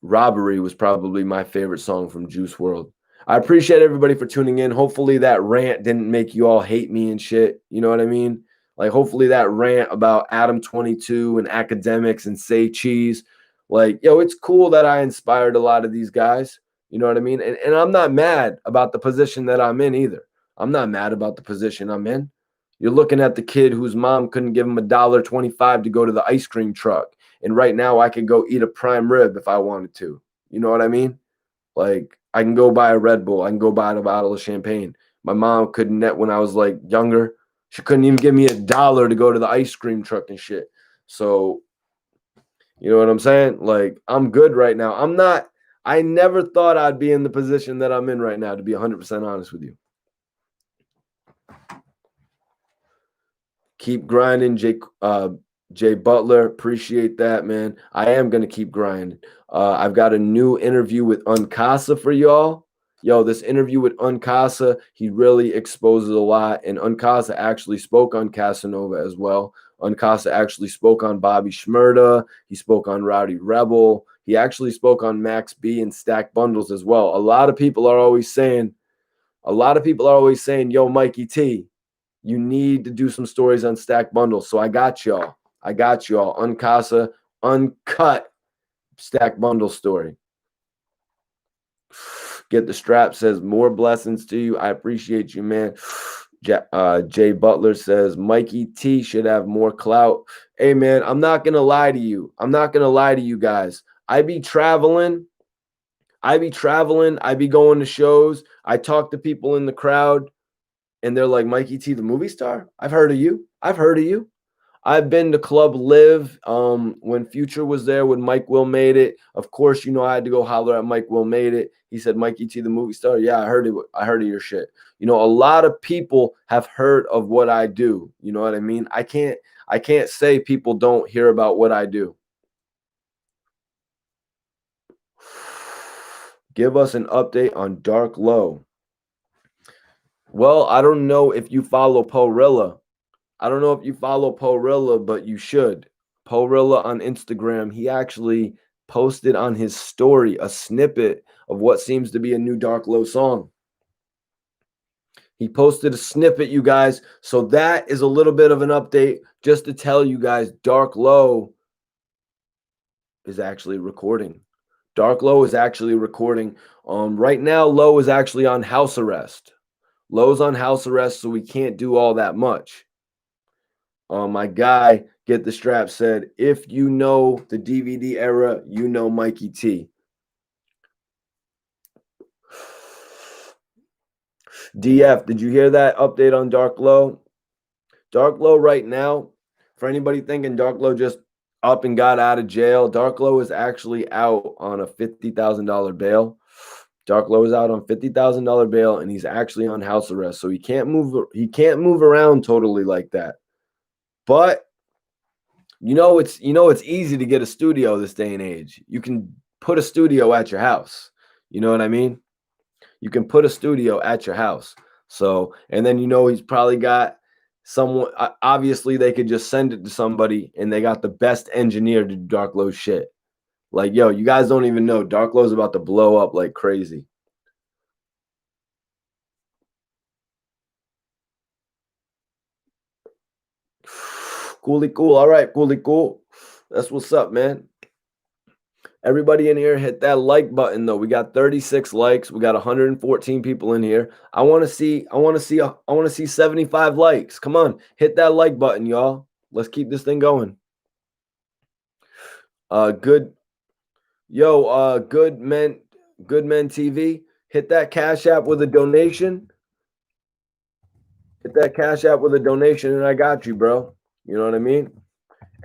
Robbery was probably my favorite song from Juice World. I appreciate everybody for tuning in. Hopefully that rant didn't make you all hate me and shit. You know what I mean? Like, hopefully that rant about Adam 22 and academics and Say Cheese, like, yo, it's cool that I inspired a lot of these guys. You know what I mean? And I'm not mad about the position that I'm in either. I'm not mad about the position I'm in. You're looking at the kid whose mom couldn't give him $1.25 to go to the ice cream truck. And right now I could go eat a prime rib if I wanted to. You know what I mean? Like, I can go buy a Red Bull. I can go buy a bottle of champagne. My mom couldn't, when I was like younger, she couldn't even give me $1 to go to the ice cream truck and shit. So, you know what I'm saying? Like, I'm good right now. I never thought I'd be in the position that I'm in right now, to be 100% honest with you. Keep grinding, Jay Butler. Appreciate that, man. I am going to keep grinding. I've got a new interview with Uncasa for y'all. Yo, this interview with Uncasa, he really exposes a lot. And Uncasa actually spoke on Casanova as well. Uncasa actually spoke on Bobby Shmurda. He spoke on Rowdy Rebel. He actually spoke on Max B and Stack Bundles as well. A lot of people are always saying, yo, Mikey T, you need to do some stories on Stack Bundles. So I got y'all. Uncasa, uncut Stack Bundle story. Get the Strap says, more blessings to you. I appreciate you, man. Jay Butler says, Mikey T should have more clout. Hey, man, I'm not going to lie to you. Guys. I be traveling. I be going to shows. I talk to people in the crowd, and they're like, Mikey T, the movie star? I've heard of you. I've been to Club Live when Future was there, when Mike Will made it. Of course, I had to go holler at Mike Will made it. He said, Mikey T, the movie star. Yeah, I heard it. I heard of your shit. A lot of people have heard of what I do. You know what I mean? I can't say people don't hear about what I do. Give us an update on Dark Low. Well, I don't know if you follow Porilla. But you should. Porilla on Instagram, he actually posted on his story a snippet of what seems to be a new Dark Low song. He posted a snippet, you guys. So that is a little bit of an update just to tell you guys Dark Low is actually recording. Right now, Low is actually on house arrest. Low's on house arrest, so we can't do all that much. My guy, Get the Strap, said, if you know the DVD era, you know Mikey T. DF, did you hear that update on Dark Low? Dark Low right now, for anybody thinking Dark Low just up and got out of jail, Dark Low is actually out on a $50,000 bail. Dark Low is out on $50,000 bail, and he's actually on house arrest, so he can't move around totally like that. But it's easy to get a studio this day and age. You can put a studio at your house. You know what I mean? You can put a studio at your house. So, and then he's probably got someone. Obviously, they could just send it to somebody, and they got the best engineer to do Dark Low's shit. Like, yo, you guys don't even know Dark Low's about to blow up like crazy. Coolie cool. All right, coolie cool. That's what's up, man. Everybody in here hit that like button though. We got 36 likes. We got 114 people in here. I want to see 75 likes. Come on, hit that like button, y'all. Let's keep this thing going. Good good men TV. Hit that Cash App with a donation. Hit that Cash App with a donation and I got you, bro. You know what I mean?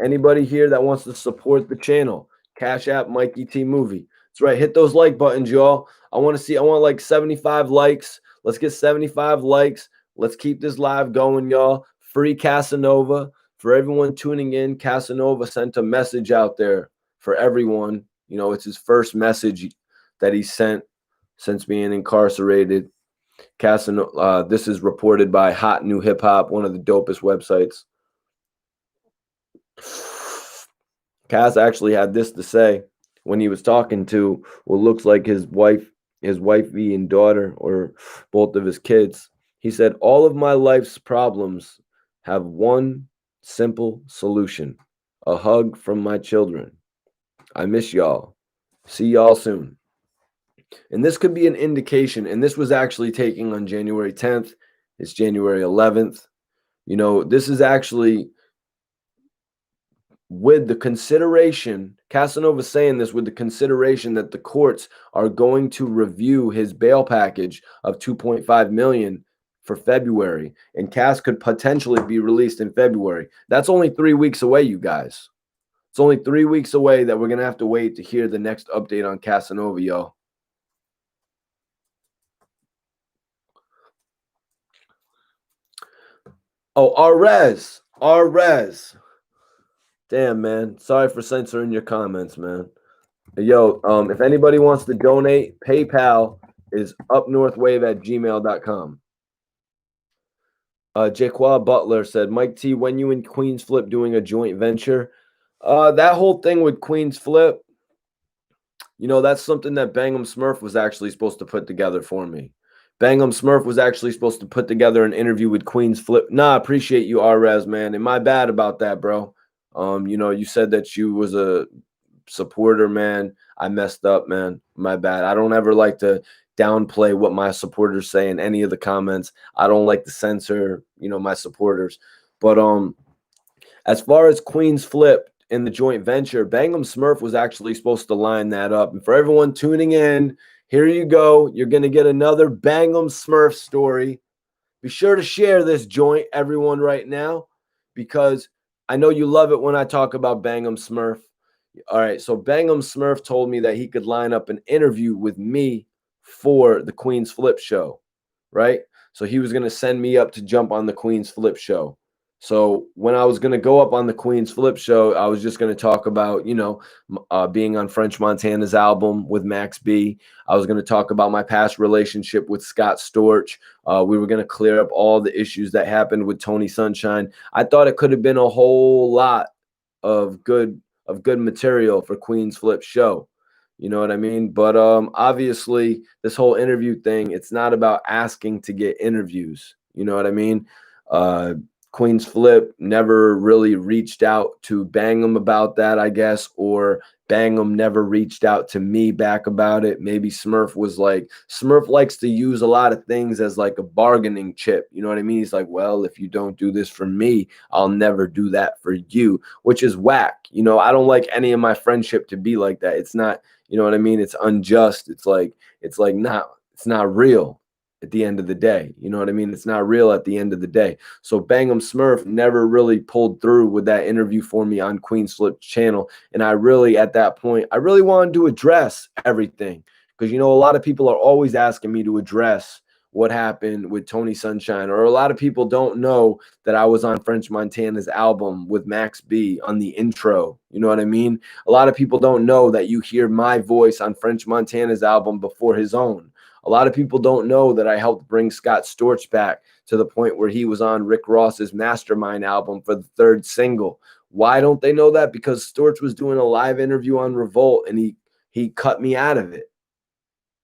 Anybody here that wants to support the channel, Cash App Mikey T Movie. That's right. Hit those like buttons, y'all. I want like 75 likes. Let's get 75 likes. Let's keep this live going, y'all. Free Casanova. For everyone tuning in, Casanova sent a message out there for everyone. It's his first message that he sent since being incarcerated. Casanova, this is reported by Hot New Hip Hop, one of the dopest websites. Cass actually had this to say when he was talking to what looks like his wifey and daughter, or both of his kids. He said, "All of my life's problems have one simple solution: a hug from my children. I miss y'all. See y'all soon." And this could be an indication, and this was actually taken on January 10th. It's January 11th. This is actually with the consideration, Casanova saying this with the consideration that the courts are going to review his bail package of $2.5 million for February, and Cass could potentially be released in February. That's only 3 weeks away, you guys. It's only 3 weeks away that we're going to have to wait to hear the next update on Casanova, y'all. Oh, Arez. Damn, man. Sorry for censoring your comments, man. Yo, if anybody wants to donate, PayPal is upnorthwave@gmail.com. Jaquan Butler said, Mike T, when you and Queens Flip doing a joint venture? That whole thing with Queens Flip, that's something that Bangum Smurf was actually supposed to put together for me. Bangum Smurf was actually supposed to put together an interview with Queens Flip. Nah, appreciate you, Rez, man. And my bad about that, bro. You said that you was a supporter, man. I messed up, man. My bad. I don't ever like to downplay what my supporters say in any of the comments. I don't like to censor, my supporters. But as far as Queens Flip in the joint venture, Bangum Smurf was actually supposed to line that up. And for everyone tuning in, here you go. You're going to get another Bangum Smurf story. Be sure to share this joint, everyone, right now, because I know you love it when I talk about Bangum Smurf. All right, so Bangum Smurf told me that he could line up an interview with me for the Queens Flip show, right? So he was going to send me up to jump on the Queens Flip show. So when I was going to go up on the Queens Flip show, I was just going to talk about, being on French Montana's album with Max B. I was going to talk about my past relationship with Scott Storch. We were going to clear up all the issues that happened with Tony Sunshine. I thought it could have been a whole lot of good material for Queens Flip show. You know what I mean? But obviously this whole interview thing, it's not about asking to get interviews. You know what I mean? Queens Flip never really reached out to Bangum about that, I guess, or Bangum never reached out to me back about it. Maybe Smurf likes to use a lot of things as like a bargaining chip. You know what I mean? He's like, well, if you don't do this for me, I'll never do that for you, which is whack. I don't like any of my friendship to be like that. It's not, you know what I mean? It's unjust. It's not real. At the end of the day, you know what I mean? It's not real at the end of the day. So Bangum Smurf never really pulled through with that interview for me on Queens Flip channel. And at that point, I really wanted to address everything because, a lot of people are always asking me to address what happened with Tony Sunshine, or a lot of people don't know that I was on French Montana's album with Max B on the intro. You know what I mean? A lot of people don't know that you hear my voice on French Montana's album before his own. A lot of people don't know that I helped bring Scott Storch back to the point where he was on Rick Ross's Mastermind album for the third single. Why don't they know that? Because Storch was doing a live interview on Revolt and he cut me out of it.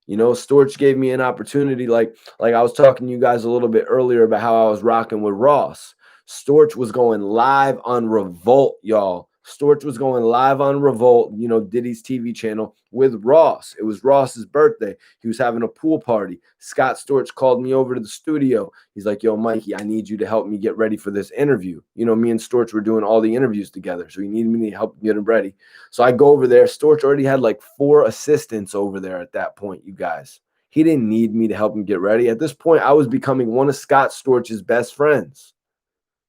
You know, Storch gave me an opportunity, like I was talking to you guys a little bit earlier about how I was rocking with Ross. Storch was going live on Revolt, y'all. Storch was going live on Revolt, you know, Diddy's TV channel with Ross. It was Ross's birthday. He was having a pool party. Scott Storch called me over to the studio. He's like, yo, Mikey, I need you to help me get ready for this interview. You know, me and Storch were doing all the interviews together, so he needed me to help get him ready. So I go over there. Storch already had like 4 assistants over there at that point, you guys. He didn't need me to help him get ready. At this point, I was becoming one of Scott Storch's best friends.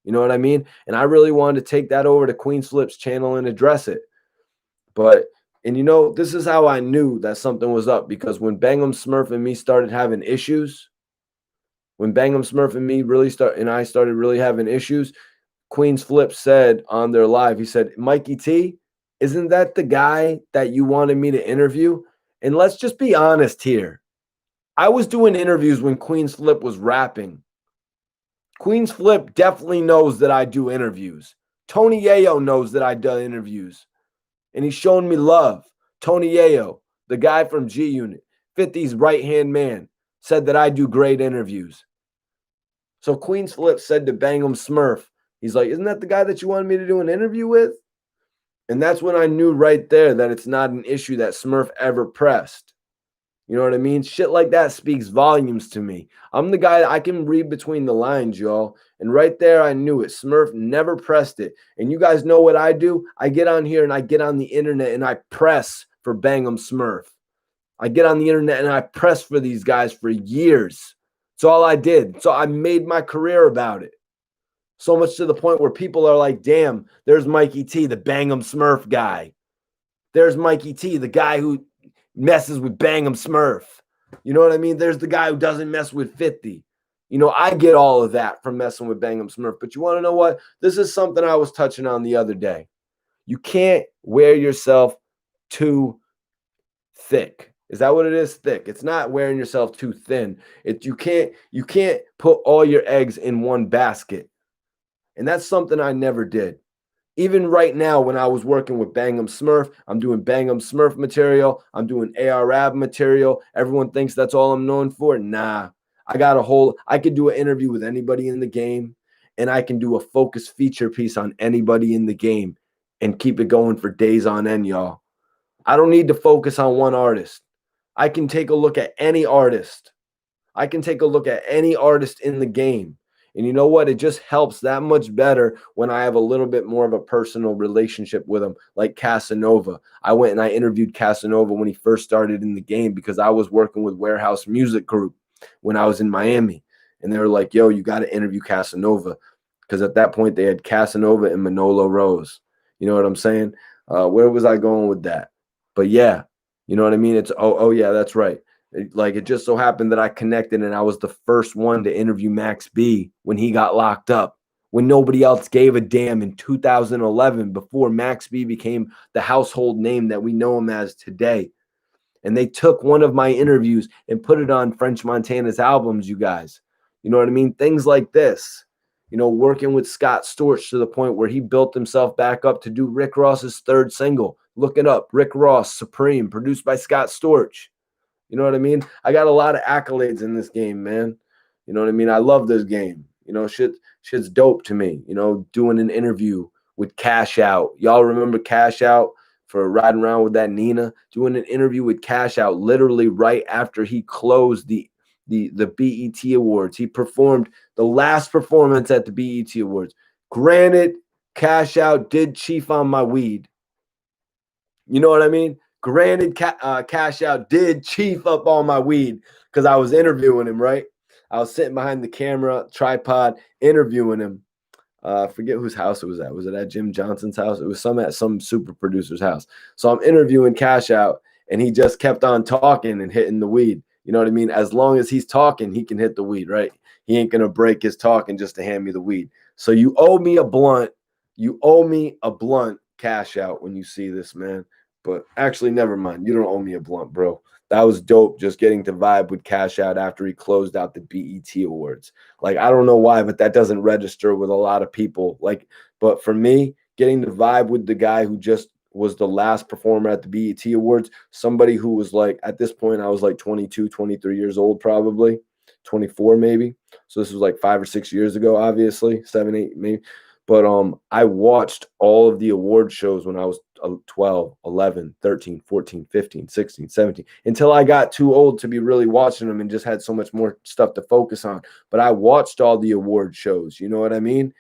You know what I mean? And I really wanted to take that over to Queen's Flip's channel and address it. And you know, this is how I knew that something was up, because when Bangum Smurf and me started having issues, when Bangum Smurf and me I started really having issues, Queen's Flip said on their live, he said, Mikey T, isn't that the guy that you wanted me to interview? And let's just be honest here. I was doing interviews when Queen's Flip was rapping. Queen's Flip definitely knows that I do interviews. Tony Yayo knows that I do interviews. And he's shown me love. Tony Yayo, the guy from G Unit, 50's right-hand man, said that I do great interviews. So Queen's Flip said to Bangum Smurf, he's like, isn't that the guy that you wanted me to do an interview with? And that's when I knew right there that it's not an issue that Smurf ever pressed. You know what I mean? Shit like that speaks volumes to me. I'm the guy, I can read between the lines, y'all. And right there, I knew it. Smurf never pressed it. And you guys know what I do? I get on here and I get on the internet and I press for Bangum Smurf. I get on the internet and I press for these guys for years. It's all I did. So I made my career about it. So much to the point where people are like, damn, there's Mikey T, the Bangum Smurf guy. There's Mikey T, the guy who messes with Bangum Smurf. You know what I mean? There's the guy who doesn't mess with 50. You know, I get all of that from messing with Bangum Smurf. But you want to know what? This is something I was touching on the other day. You can't wear yourself too thick. Is that what it is? Thick. It's not wearing yourself too thin. You can't put all your eggs in one basket. And that's something I never did. Even right now, when I was working with Bangum Smurf, I'm doing Bangum Smurf material. I'm doing AR-Ab material. Everyone thinks that's all I'm known for. Nah, I could do an interview with anybody in the game, and I can do a focus feature piece on anybody in the game and keep it going for days on end, y'all. I don't need to focus on one artist. I can take a look at any artist. I can take a look at any artist in the game. And you know what? It just helps that much better when I have a little bit more of a personal relationship with him, like Casanova. I went and I interviewed Casanova when he first started in the game because I was working with Warehouse Music Group when I was in Miami. And they were like, yo, you got to interview Casanova. Because at that point, they had Casanova and Manolo Rose. You know what I'm saying? Where was I going with that? But yeah, you know what I mean? It's, oh yeah, that's right. It just so happened that I connected and I was the first one to interview Max B when he got locked up, when nobody else gave a damn in 2011, before Max B became the household name that we know him as today. And they took one of my interviews and put it on French Montana's albums, you guys. You know what I mean? Things like this. You know, working with Scott Storch to the point where he built himself back up to do Rick Ross's third single. Look it up. Rick Ross, Supreme, produced by Scott Storch. You know what I mean? I got a lot of accolades in this game, man. You know what I mean? I love this game. You know, shit's dope to me. You know, doing an interview with Cash Out. Y'all remember Cash Out for riding around with that Nina? Doing an interview with Cash Out literally right after he closed the BET Awards. He performed the last performance at the BET Awards. Granted, Cash Out did chief on my weed. You know what I mean? Granted, Cash Out did chief up on my weed because I was interviewing him, right? I was sitting behind the camera, tripod, interviewing him. I forget whose house it was at. Was it at Jim Johnson's house? It was at some super producer's house. So I'm interviewing Cash Out, and he just kept on talking and hitting the weed. You know what I mean? As long as he's talking, he can hit the weed, right? He ain't gonna break his talking just to hand me the weed. So you owe me a blunt. You owe me a blunt cash out when you see this, man. But actually, never mind. You don't owe me a blunt, bro. That was dope, just getting to vibe with Cash Out after he closed out the BET Awards. Like, I don't know why, but that doesn't register with a lot of people. Like, but for me, getting to vibe with the guy who just was the last performer at the BET Awards, somebody who was like, at this point, I was like 22, 23 years old, probably 24, maybe. So this was like 5 or 6 years ago, obviously, 7, 8, maybe. But I watched all of the award shows when I was 12, 11, 13, 14, 15, 16, 17, until I got too old to be really watching them and just had so much more stuff to focus on. But I watched all the award shows, you know what I mean?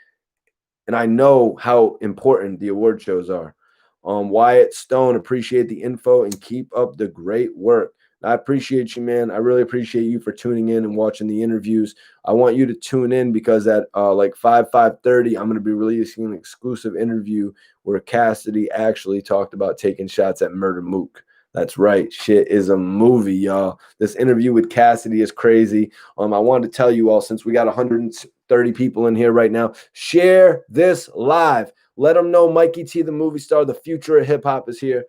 And I know how important the award shows are. Wyatt Stone, appreciate the info and keep up the great work. I appreciate you, man. I really appreciate you for tuning in and watching the interviews. I want you to tune in because at like 5:30, I'm going to be releasing an exclusive interview where Cassidy actually talked about taking shots at Murder Mook. That's right. Shit is a movie, y'all. This interview with Cassidy is crazy. I wanted to tell you all, since we got 130 people in here right now, share this live. Let them know Mikey T, the movie star, the future of hip hop is here.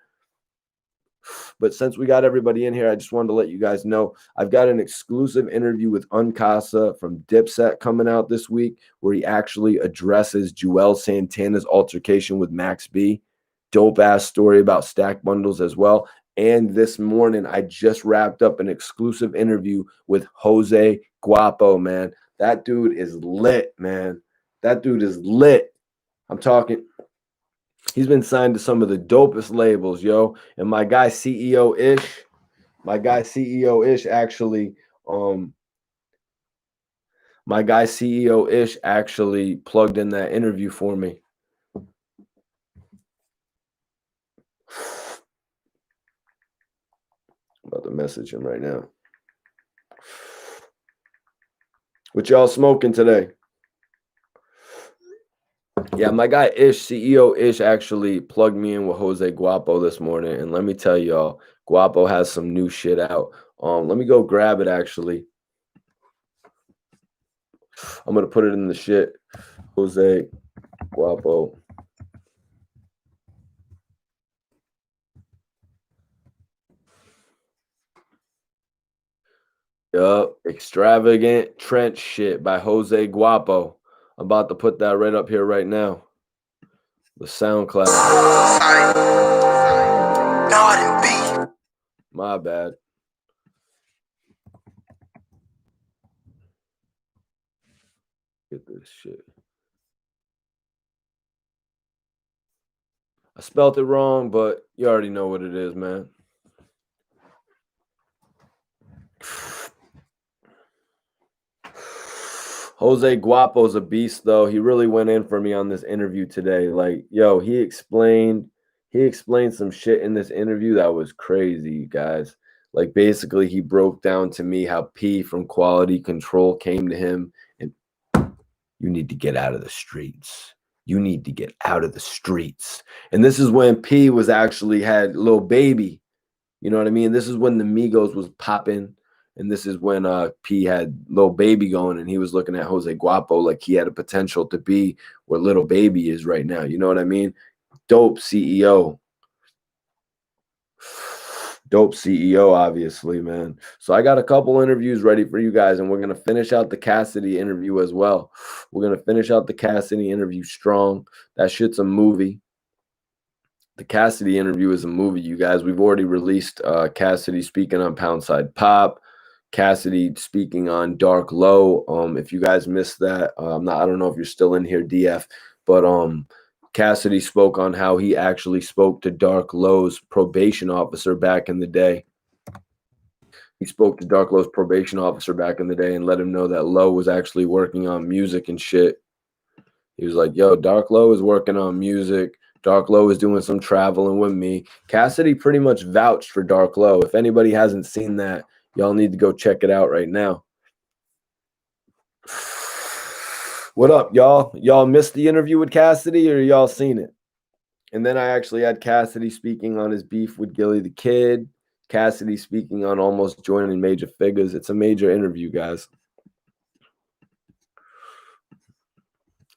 But since we got everybody in here, I just wanted to let you guys know I've got an exclusive interview with Uncasa from Dipset coming out this week, where he actually addresses Joel Santana's altercation with Max B. Dope ass story about stack bundles as well. And this morning, I just wrapped up an exclusive interview with Jose Guapo, man. That dude is lit, man. That dude is lit. I'm talking. He's been signed to some of the dopest labels, yo. And my guy CEO Ish actually plugged in that interview for me. I'm about to message him right now. What y'all smoking today? Yeah, my guy Ish, CEO Ish, actually plugged me in with Jose Guapo this morning. And let me tell y'all, Guapo has some new shit out. Let me go grab it, actually. I'm going to put it in the shit. Jose Guapo. Yup, Extravagant Trench Shit by Jose Guapo. I'm about to put that right up here right now. The SoundCloud. My bad. Get this shit. I spelled it wrong, but you already know what it is, man. Jose Guapo's a beast, though. He really went in for me on this interview today. Like, yo, he explained some shit in this interview that was crazy, you guys. Like, basically, he broke down to me how P from Quality Control came to him and, you need to get out of the streets. You need to get out of the streets. And this is when P was actually had Lil Baby. You know what I mean? This is when the Migos was popping. And this is when P had Lil Baby going, and he was looking at Jose Guapo like he had a potential to be where Lil Baby is right now. You know what I mean? Dope CEO. Dope CEO, obviously, man. So I got a couple interviews ready for you guys, and we're going to finish out the Cassidy interview as well. We're going to finish out the Cassidy interview strong. That shit's a movie. The Cassidy interview is a movie, you guys. We've already released Cassidy speaking on Poundside Pop, Cassidy speaking on Dark Low. If you guys missed that, I don't know if you're still in here, DF, but Cassidy spoke on how he actually spoke to Dark Low's probation officer back in the day. He spoke to Dark Low's probation officer back in the day and let him know that Low was actually working on music and shit. He was like, yo, Dark Low is working on music. Dark Low is doing some traveling with me. Cassidy pretty much vouched for Dark Low. If anybody hasn't seen that, y'all need to go check it out right now. What up, y'all? Y'all missed the interview with Cassidy, or y'all seen it? And then I actually had Cassidy speaking on his beef with Gilly the Kid. Cassidy speaking on almost joining major figures. It's a major interview, guys.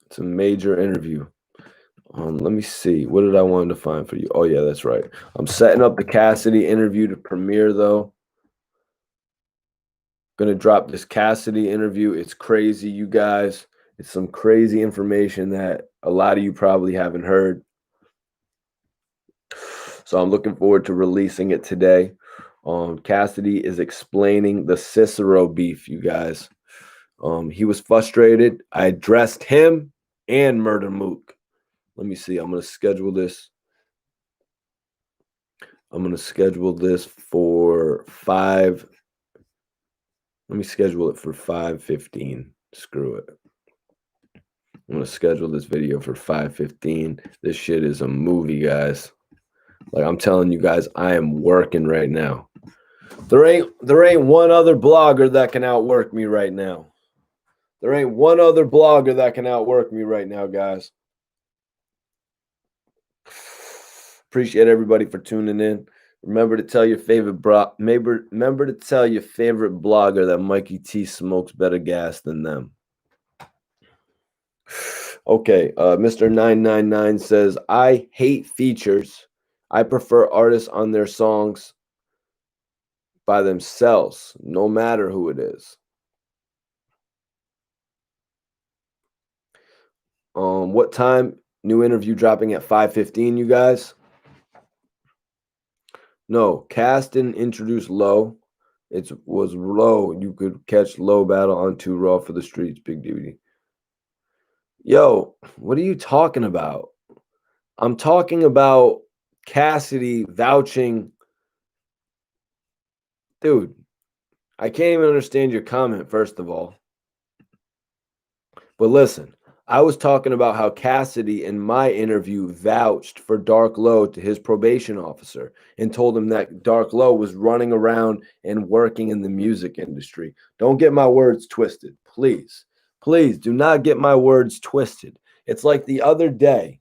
It's a major interview. Let me see. What did I want to find for you? Oh, yeah, that's right. I'm setting up the Cassidy interview to premiere, though. Gonna drop this Cassidy interview. It's crazy, you guys. It's some crazy information that a lot of you probably haven't heard. So I'm looking forward to releasing it today. Cassidy is explaining the Cicero beef, you guys. He was frustrated. I addressed him and Murder Mook. Let me see. I'm going to schedule this. I'm going to schedule this for 5. Let me schedule it for 5:15. Screw it. I'm going to schedule this video for 5:15. This shit is a movie, guys. Like I'm telling you guys, I am working right now. There ain't one other blogger that can outwork me right now. There ain't one other blogger that can outwork me right now, guys. Appreciate everybody for tuning in. Remember to tell your favorite remember to tell your favorite blogger that Mikey T smokes better gas than them. Okay, Mr. 999 says, I hate features. I prefer artists on their songs by themselves, no matter who it is. What time? New interview dropping at 5:15, you guys. No, Cass didn't introduce Low. It was Low. You could catch Low battle on Too Raw for the Streets, Big Duty. Yo, what are you talking about? I'm talking about Cassidy vouching. Dude, I can't even understand your comment, first of all. But listen, I was talking about how Cassidy in my interview vouched for Dark Low to his probation officer and told him that Dark Low was running around and working in the music industry. Don't get my words twisted, please. Please do not get my words twisted. It's like the other day.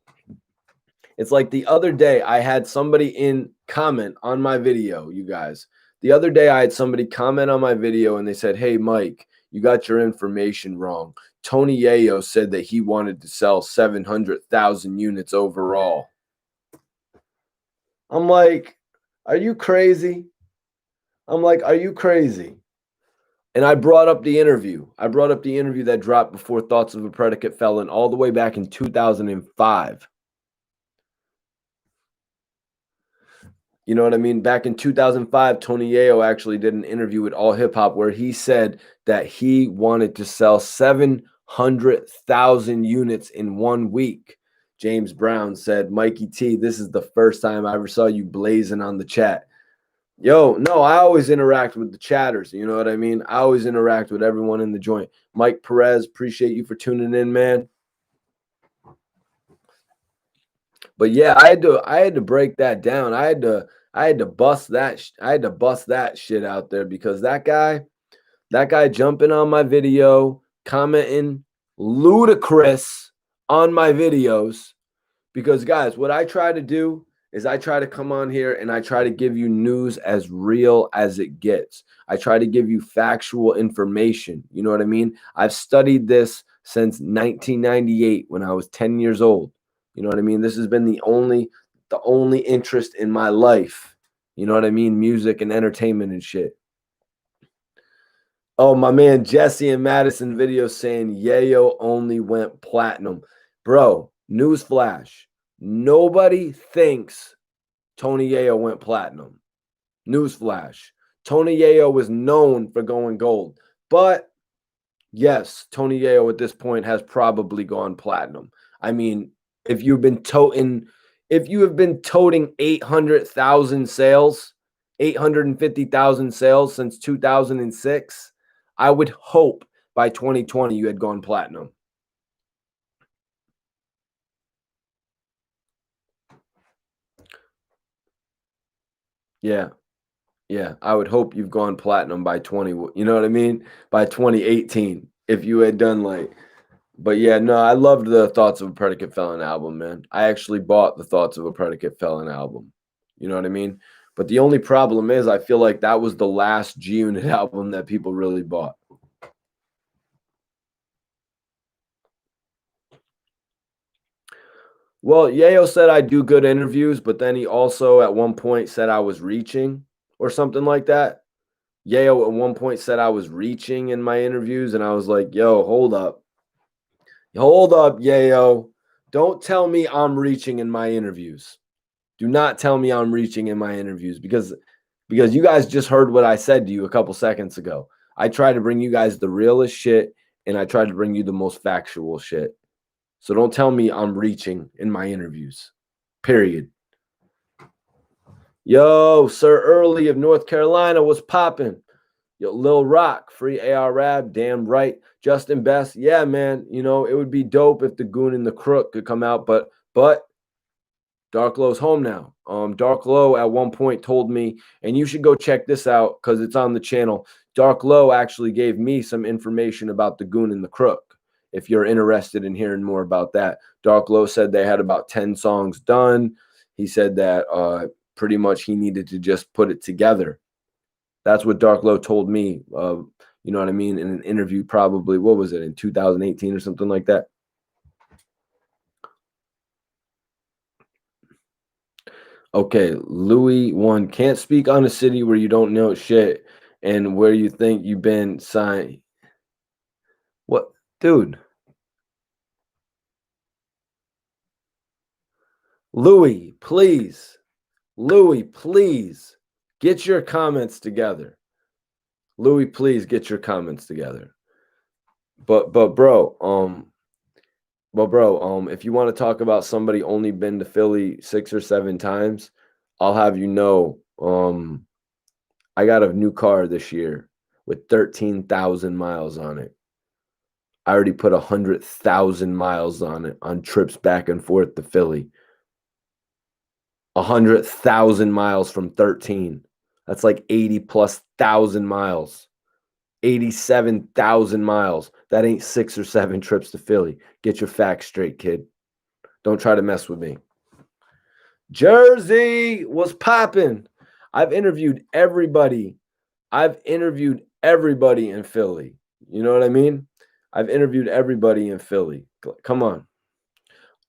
I had somebody in comment on my video, you guys. The other day I had somebody comment on my video and they said, "Hey, Mike, you got your information wrong. Tony Yayo said that he wanted to sell 700,000 units overall." I'm like, are you crazy? Are you crazy? And I brought up the interview. That dropped before Thoughts of a Predicate Felon all the way back in 2005. You know what I mean? Back in 2005, Tony Yayo actually did an interview with All Hip Hop where he said that he wanted to sell 700,000 units in 1 week. James Brown said, Mikey T, this is the first time I ever saw you blazing on the chat. Yo, no, I always interact with the chatters. You know what I mean? I always interact with everyone in the joint. Mike Perez, appreciate you for tuning in, man. But yeah, I had to break that down. I had to bust that shit out there because that guy jumping on my video, commenting ludicrous on my videos. Because guys, what I try to do is I try to come on here and I try to give you news as real as it gets. I try to give you factual information. You know what I mean? I've studied this since 1998 when I was 10 years old. You know what I mean? This has been the only interest in my life. You know what I mean? Music and entertainment and shit. Oh, my man Jesse and Madison video saying Yayo only went platinum. Bro, newsflash. Nobody thinks Tony Yayo went platinum. Newsflash. Tony Yayo was known for going gold. But yes, Tony Yayo at this point has probably gone platinum. I mean, if you have been toting 800,000 sales, 850,000 sales since 2006, I would hope by 2020 you had gone platinum. Yeah. Yeah, I would hope you've gone platinum by 20, you know what I mean? By 2018, if you had done but yeah, no, I loved the Thoughts of a Predicate Felon album, man. I actually bought the Thoughts of a Predicate Felon album. You know what I mean? But the only problem is I feel like that was the last G-Unit album that people really bought. Well, Yayo said I do good interviews, but then he also at one point said I was reaching or something like that. Yayo at one point said I was reaching in my interviews, and I was like, yo, hold up. Hold up, Yayo. Don't tell me I'm reaching in my interviews. Do not tell me I'm reaching in my interviews because you guys just heard what I said to you a couple seconds ago. I try to bring you guys the realest shit, and I try to bring you the most factual shit. So don't tell me I'm reaching in my interviews. Period. Yo, Sir Early of North Carolina was popping. Yo, Lil Rock, free AR Rab, damn right. Justin Best, yeah, man. You know, it would be dope if the Goon and the Crook could come out, but Dark Low's home now. Dark Low at one point told me, and you should go check this out because it's on the channel. Dark Low actually gave me some information about the Goon and the Crook. If you're interested in hearing more about that, Dark Low said they had about 10 songs done. He said that pretty much he needed to just put it together. That's what Dark Low told me. You know what I mean? In an interview, probably, what was it, in 2018 or something like that? Okay, Louis one can't speak on a city where you don't know shit and where you think you've been signed. What, dude? Louis, please. Louis, please get your comments together. Louis, please get your comments together. But bro, if you want to talk about somebody only been to Philly 6 or 7 times, I'll have you know, I got a new car this year with 13,000 miles on it. I already put 100,000 miles on it on trips back and forth to Philly. 100,000 miles from 13. That's like 80 plus thousand miles. 87,000 miles. That ain't 6 or 7 trips to Philly. Get your facts straight, kid. Don't try to mess with me. Jersey was popping. I've interviewed everybody. In Philly. You know what I mean? I've interviewed everybody in Philly. Come on.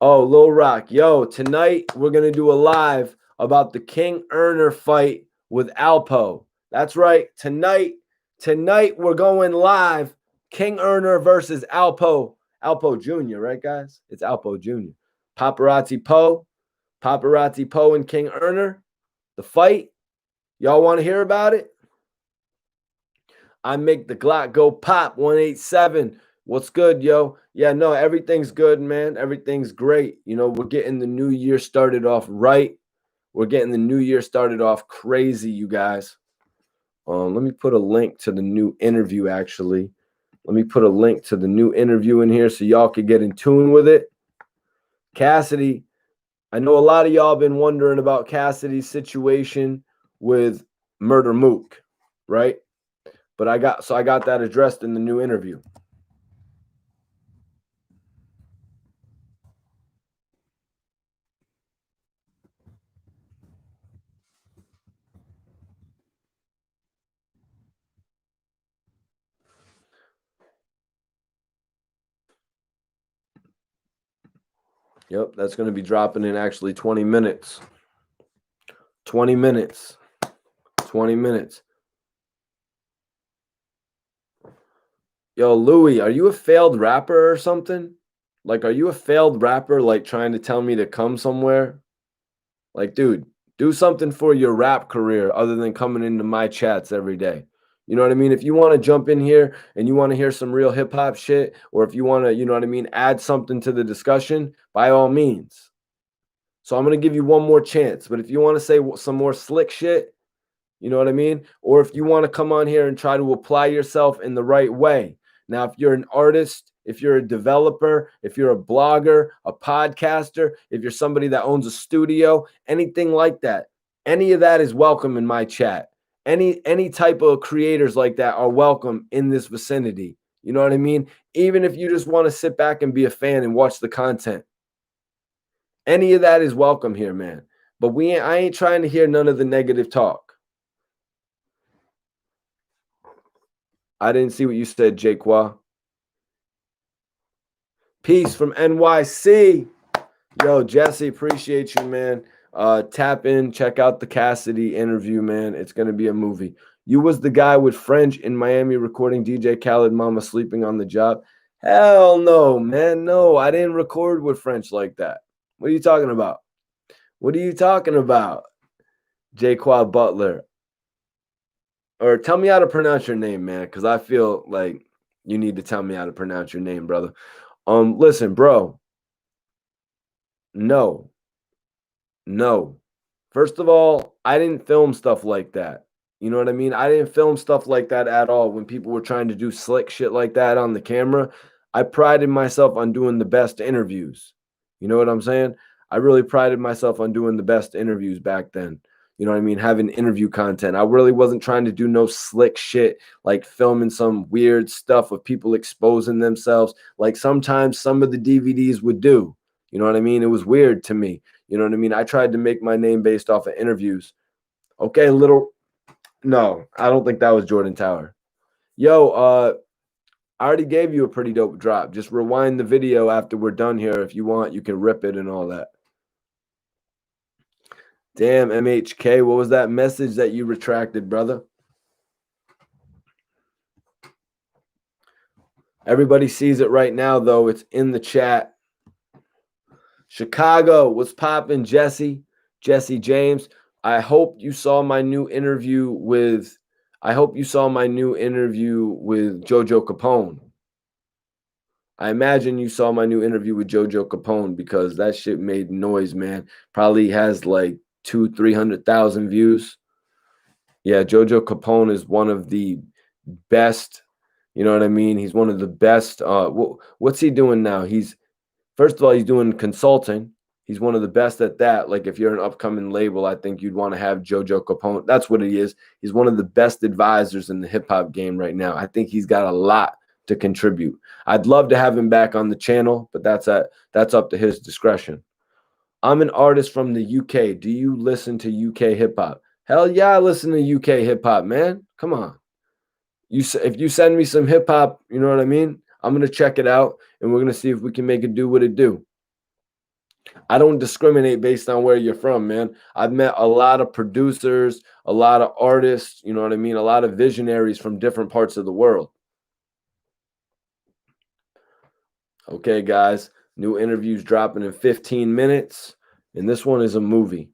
Oh, Lil Rock. Yo, tonight we're going to do a live about the King Earner fight with Alpo. That's right. Tonight we're going live. King Earner versus Alpo. Alpo Jr., right, guys? It's Alpo Jr. Paparazzi Poe and King Earner. The fight. Y'all want to hear about it? I make the Glock go pop 187. What's good, yo? Yeah, no, everything's good, man. Everything's great. You know, we're getting the new year started off right. We're getting the new year started off crazy, you guys. Let me put a link to the new interview, actually. Let me put a link to the new interview in here so y'all can get in tune with it. Cassidy, I know a lot of y'all been wondering about Cassidy's situation with Murder Mook, right? But I got that addressed in the new interview. Yep, that's going to be dropping in actually 20 minutes. 20 minutes. 20 minutes. Yo, Louis, are you a failed rapper or something? Like, are you a failed rapper, like, trying to tell me to come somewhere? Like, dude, do something for your rap career other than coming into my chats every day. You know what I mean? If you want to jump in here and you want to hear some real hip hop shit, or if you want to, you know what I mean, add something to the discussion, by all means. So I'm going to give you one more chance. But if you want to say some more slick shit, you know what I mean? Or if you want to come on here and try to apply yourself in the right way. Now, if you're an artist, if you're a developer, if you're a blogger, a podcaster, if you're somebody that owns a studio, anything like that, any of that is welcome in my chat. Any type of creators like that are welcome in this vicinity. You know what I mean? Even if you just want to sit back and be a fan and watch the content. Any of that is welcome here, man. But I ain't trying to hear none of the negative talk. I didn't see what you said, Jaquan. Peace from NYC. Yo, Jesse, appreciate you, man. Tap in, check out the Cassidy interview, man. It's gonna be a movie. You was the guy with French in Miami recording DJ Khaled Mama sleeping on the job. Hell no, man. No, I didn't record with French like that. What are you talking about? What are you talking about? Jaquan Butler. Or tell me how to pronounce your name, man, because I feel like you need to tell me how to pronounce your name, brother. Listen, bro. No. First of all, I didn't film stuff like that. You know what I mean? I didn't film stuff like that at all when people were trying to do slick shit like that on the camera. I prided myself on doing the best interviews. You know what I'm saying? I really prided myself on doing the best interviews back then. You know what I mean? Having interview content. I really wasn't trying to do no slick shit like filming some weird stuff of people exposing themselves like sometimes some of the DVDs would do. You know what I mean? It was weird to me. You know what I mean? I tried to make my name based off of interviews. Okay, no, I don't think that was Jordan Tower. Yo, I already gave you a pretty dope drop. Just rewind the video after we're done here. If you want, you can rip it and all that. Damn, MHK, what was that message that you retracted, brother? Everybody sees it right now, though. It's in the chat. Chicago, what's poppin', Jesse James? I hope you saw my new interview with Jojo Capone. I imagine you saw my new interview with Jojo Capone because that shit made noise, man. Probably has like 200,000-300,000 views. Yeah, Jojo Capone is one of the best. You know what I mean? He's one of the best. What's he doing now? First of all, he's doing consulting. He's one of the best at that. Like if you're an upcoming label, I think you'd want to have Jojo Capone. That's what he is. He's one of the best advisors in the hip hop game right now. I think he's got a lot to contribute. I'd love to have him back on the channel, but that's up to his discretion. I'm an artist from the UK. Do you listen to UK hip hop? Hell yeah, I listen to UK hip hop, man. Come on. If you send me some hip hop, you know what I mean? I'm going to check it out, and we're going to see if we can make it do what it do. I don't discriminate based on where you're from, man. I've met a lot of producers, a lot of artists, you know what I mean? A lot of visionaries from different parts of the world. Okay, guys, new interviews dropping in 15 minutes, and this one is a movie.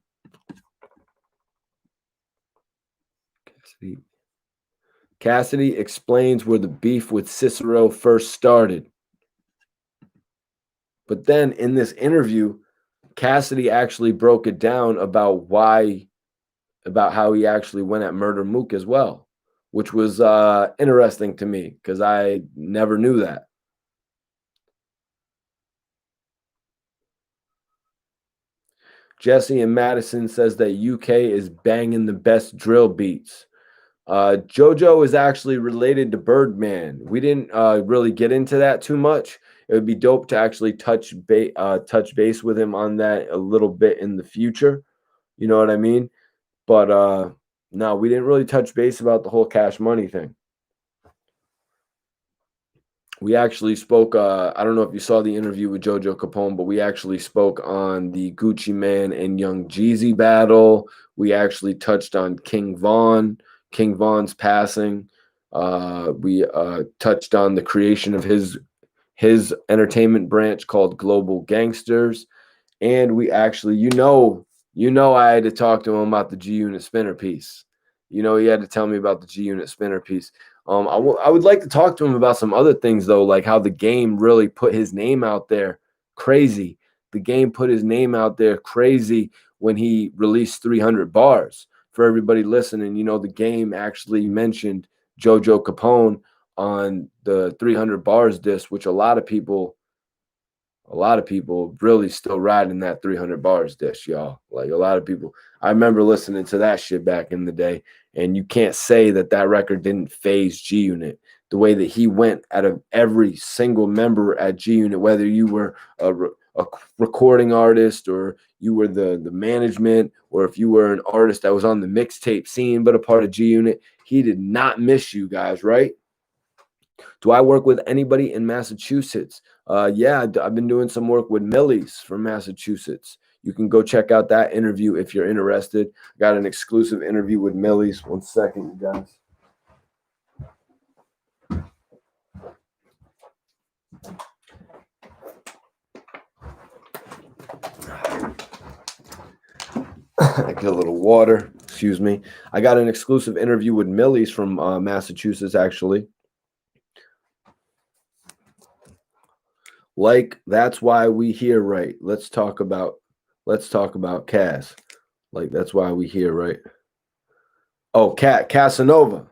Cassidy explains where the beef with Cicero first started. But then in this interview, Cassidy actually broke it down about how he actually went at Murder Mook as well, which was interesting to me because I never knew that. Jesse and Madison says that UK is banging the best drill beats. JoJo is actually related to Birdman. We didn't really get into that too much. It would be dope to actually touch base with him on that a little bit in the future. You know what I mean? But no, we didn't really touch base about the whole Cash Money thing. We actually spoke, I don't know if you saw the interview with Jojo Capone, but we actually spoke on the Gucci Man and Young Jeezy battle. We actually touched on King Von's passing. We touched on the creation of his entertainment branch called Global Gangsters. And we actually, I had to talk to him about the G Unit spinner piece. He had to tell me about the G Unit spinner piece. I would like to talk to him about some other things, though, like how the game really put his name out there crazy. The game put his name out there crazy when he released 300 bars. For everybody listening, the game actually mentioned Jojo Capone on the 300 bars disc, which a lot of people really still riding that 300 bars disc, y'all. Like a lot of people. I remember listening to that shit back in the day, and you can't say that record didn't phase G Unit the way that he went out of every single member at G Unit, whether you were a a recording artist, or you were the management, or if you were an artist that was on the mixtape scene but a part of G Unit, he did not miss you guys, right? Do I work with anybody in Massachusetts? Yeah, I've been doing some work with Millie's from Massachusetts. You can go check out that interview if you're interested. I got an exclusive interview with Millie's. One second, you guys. I get a little water. Excuse me. I got an exclusive interview with Millie's from Massachusetts, actually. Like, that's why we here, right? Let's talk about Cass. Like, that's why we here, right? Oh, Casanova.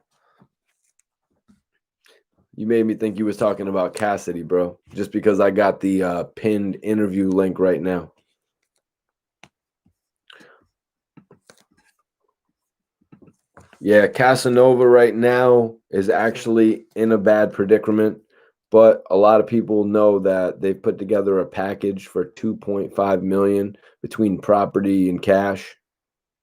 You made me think you was talking about Cassidy, bro. Just because I got the pinned interview link right now. Yeah, Casanova right now is actually in a bad predicament, but a lot of people know that they've put together a package for 2.5 million between property and cash.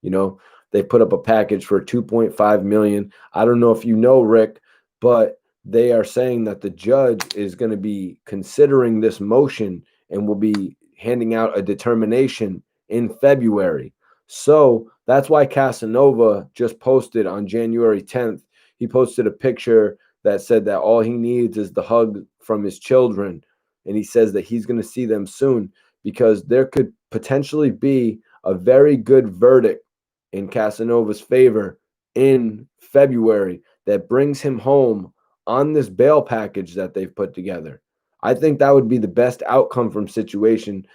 You know, they put up a package for 2.5 million. I don't know if you know, Rick, but they are saying that the judge is going to be considering this motion and will be handing out a determination in February. So that's why Casanova just posted on January 10th. He posted a picture that said that all he needs is the hug from his children. And he says that he's going to see them soon because there could potentially be a very good verdict in Casanova's favor in February that brings him home on this bail package that they've put together. I think that would be the best outcome from situation.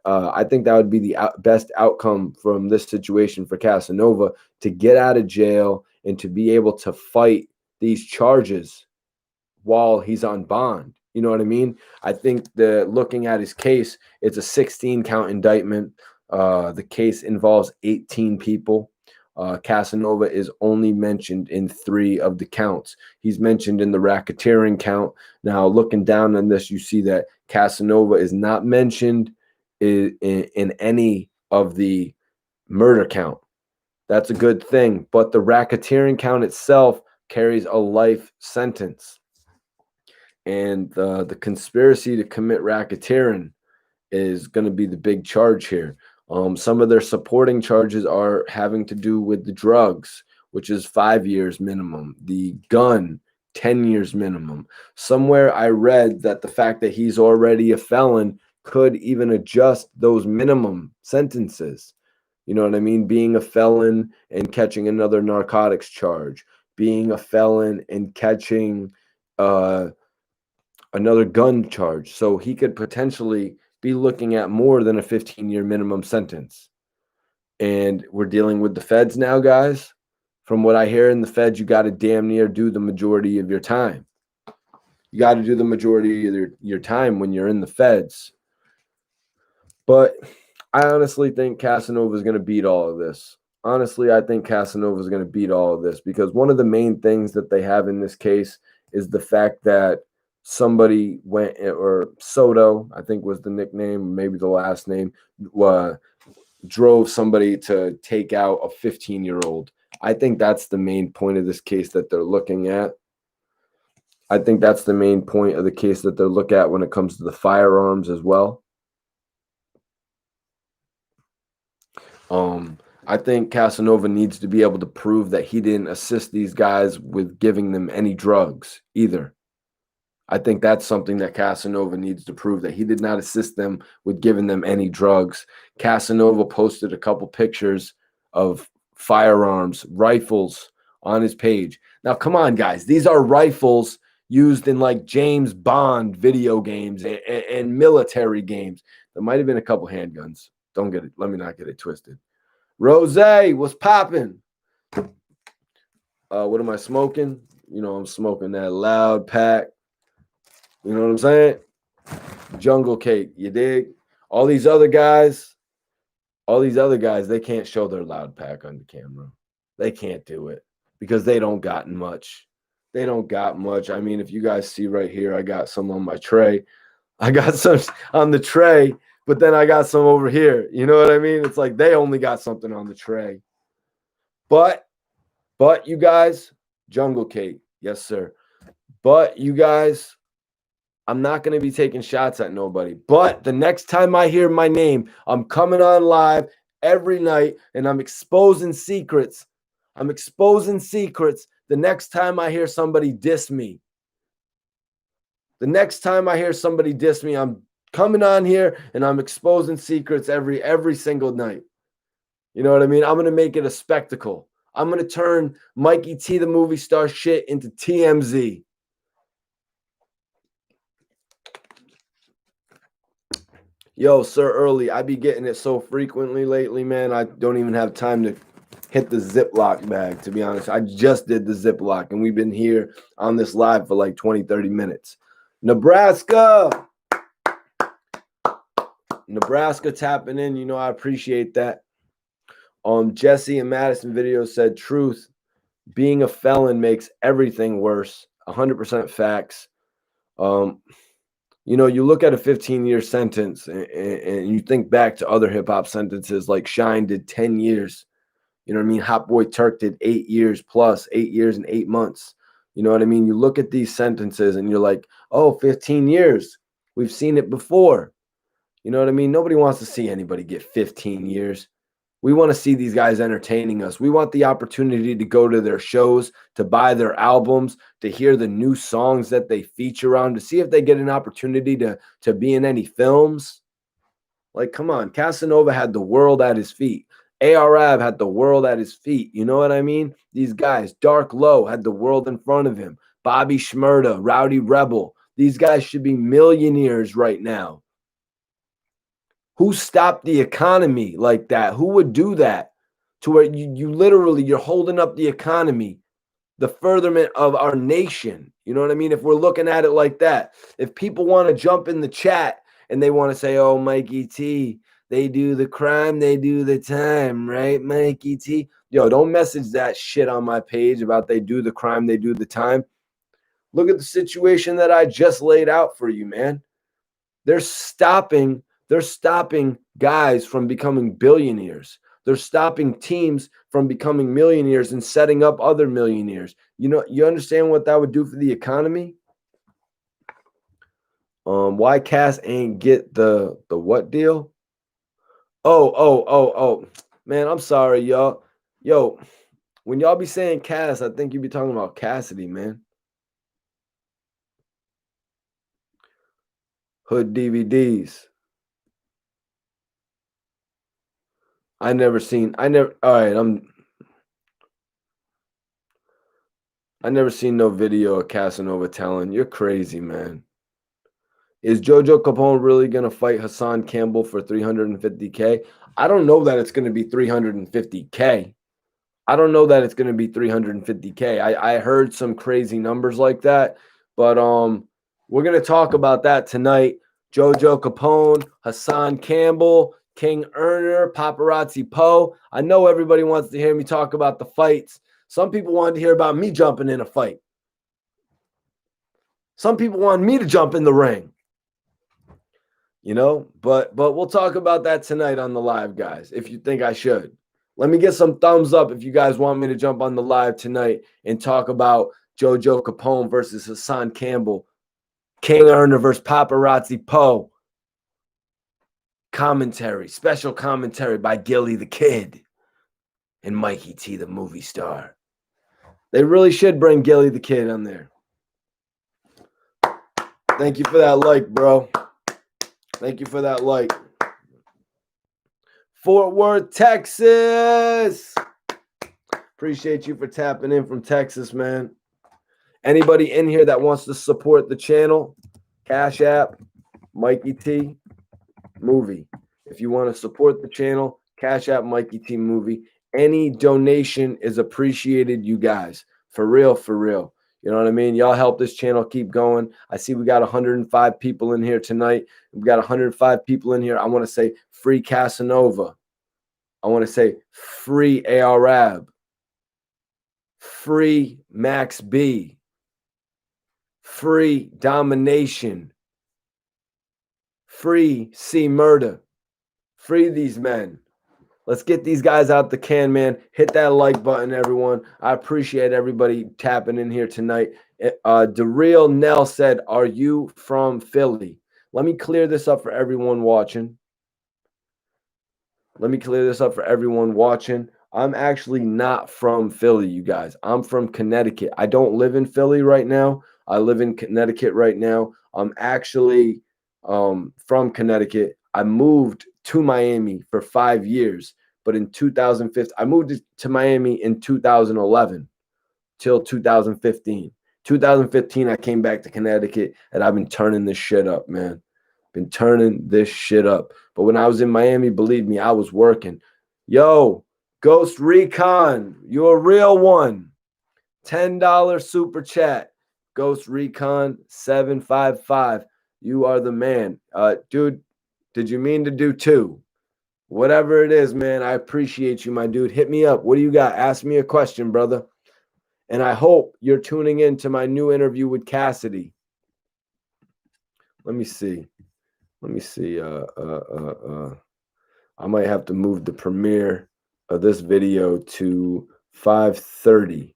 I think that would be the best outcome from this situation for Casanova to get out of jail and to be able to fight these charges while he's on bond. You know what I mean? I think that looking at his case, it's a 16 count indictment. The case involves 18 people. Casanova is only mentioned in 3 of the counts. He's mentioned in the racketeering count. Now, looking down on this, you see that Casanova is not mentioned in any of the murder count. That's a good thing. But the racketeering count itself carries a life sentence. And the conspiracy to commit racketeering is going to be the big charge here. Some of their supporting charges are having to do with the drugs, which is 5 years minimum. The gun, 10 years minimum. Somewhere I read that the fact that he's already a felon could even adjust those minimum sentences. You know what I mean? Being a felon and catching another narcotics charge, being a felon and catching another gun charge. So he could potentially be looking at more than a 15-year minimum sentence. And we're dealing with the feds now, guys. From what I hear in the feds, you got to damn near do the majority of your time. You got to do the majority of your time when you're in the feds. But I honestly think Casanova is going to beat all of this. Honestly, I think Casanova is going to beat all of this because one of the main things that they have in this case is the fact that somebody went, or Soto, I think was the nickname, maybe the last name, drove somebody to take out a 15-year-old. I think that's the main point of this case that they're looking at. I think that's the main point of the case that they'll look at when it comes to the firearms as well. I think Casanova needs to be able to prove that he didn't assist these guys with giving them any drugs either. I think that's something that Casanova needs to prove, that he did not assist them with giving them any drugs. Casanova posted a couple pictures of firearms, rifles on his page. Now, come on, guys. These are rifles used in like James Bond video games and military games. There might have been a couple handguns. Don't get it. Let me not get it twisted. Rose, what's popping? What am I smoking? You know, I'm smoking that loud pack. You know what I'm saying? Jungle cake, you dig? All these other guys, they can't show their loud pack on the camera. They can't do it because they don't got much. They don't got much. I mean, if you guys see right here, I got some on my tray. I got some on the tray, but then I got some over here. You know what I mean? It's like they only got something on the tray. But you guys, Jungle Cake, yes, sir. But you guys, I'm not going to be taking shots at nobody. But the next time I hear my name, I'm coming on live every night and I'm exposing secrets. I'm exposing secrets the next time I hear somebody diss me. The next time I hear somebody diss me, I'm coming on here and I'm exposing secrets every single night. You know what I mean? I'm going to make it a spectacle. I'm going to turn Mikey T, the movie star shit into TMZ. Yo, Sir Early, I be getting it so frequently lately, man. I don't even have time to hit the Ziploc bag, to be honest. I just did the Ziploc, and we've been here on this live for like 20, 30 minutes. Nebraska tapping in. You know, I appreciate that. Jesse and Madison video said, truth, being a felon makes everything worse. 100% facts. You know, you look at a 15-year sentence and you think back to other hip-hop sentences like Shine did 10 years. You know what I mean? Hot Boy Turk did 8 years plus, 8 years and 8 months. You know what I mean? You look at these sentences and you're like, oh, 15 years. We've seen it before. You know what I mean? Nobody wants to see anybody get 15 years. We want to see these guys entertaining us. We want the opportunity to go to their shows, to buy their albums, to hear the new songs that they feature on, to see if they get an opportunity to be in any films. Like, come on. Casanova had the world at his feet. ARAB had the world at his feet. You know what I mean? These guys, Dark Low had the world in front of him. Bobby Shmurda, Rowdy Rebel. These guys should be millionaires right now. Who stopped the economy like that? Who would do that? To where you literally, you're holding up the economy, the furtherment of our nation. You know what I mean? If we're looking at it like that, if people want to jump in the chat and they want to say, oh, Mikey T, they do the crime, they do the time, right, Mikey T? Yo, don't message that shit on my page about they do the crime, they do the time. Look at the situation that I just laid out for you, man. They're stopping guys from becoming billionaires. They're stopping teams from becoming millionaires and setting up other millionaires. You know, you understand what that would do for the economy? Why Cass ain't get the what deal? Oh. Man, I'm sorry, y'all. Yo, when y'all be saying Cass, I think you be talking about Cassidy, man. Hood DVDs. All right, I never seen no video of Casanova telling. You're crazy, man. Is Jojo Capone really going to fight Hassan Campbell for $350K? I don't know that it's going to be $350K. I don't know that it's going to be $350K. I heard some crazy numbers like that, but we're going to talk about that tonight. Jojo Capone, Hassan Campbell, King Earner, Paparazzi Poe. I know everybody wants to hear me talk about the fights. Some people wanted to hear about me jumping in a fight. Some people want me to jump in the ring. You know, but we'll talk about that tonight on the live, guys, if you think I should. Let me get some thumbs up if you guys want me to jump on the live tonight and talk about Jojo Capone versus Hassan Campbell, King Earner versus Paparazzi Poe. Commentary, special commentary by Gilly the Kid and Mikey T, the movie star. They really should bring Gilly the Kid on there. Thank you for that like, bro. Thank you for that like. Fort Worth, Texas. Appreciate you for tapping in from Texas, man. Anybody in here that wants to support the channel, Cash App, Mikey T, Movie. If you want to support the channel, Cash App, Mikey T, Movie. Any donation is appreciated, you guys. For real, for real. You know what I mean? Y'all help this channel keep going. I see we got 105 people in here tonight. We got 105 people in here. I want to say free Casanova. I want to say free ARAB. Free Max B. Free Domination. Free C Murder. Free these men. Let's get these guys out the can, man. Hit that like button, everyone. I appreciate everybody tapping in here tonight. DeReal Nell said, "Are you from Philly?" Let me clear this up for everyone watching. I'm actually not from Philly, you guys. I'm from Connecticut. I don't live in Philly right now. I live in Connecticut right now. I'm actually from Connecticut. I moved to Miami for 5 years, but in 2015, I moved to Miami in 2011 till 2015. 2015, I came back to Connecticut, and I've been turning this shit up, man. Been turning this shit up. But when I was in Miami, believe me, I was working. Yo, Ghost Recon, you're a real one. $10 super chat. Ghost Recon 755. You are the man. Dude, did you mean to do two? Whatever it is, man, I appreciate you, my dude. Hit me up. What do you got? Ask me a question, brother. And I hope you're tuning in to my new interview with Cassidy. Let me see. I might have to move the premiere of this video to 5:30.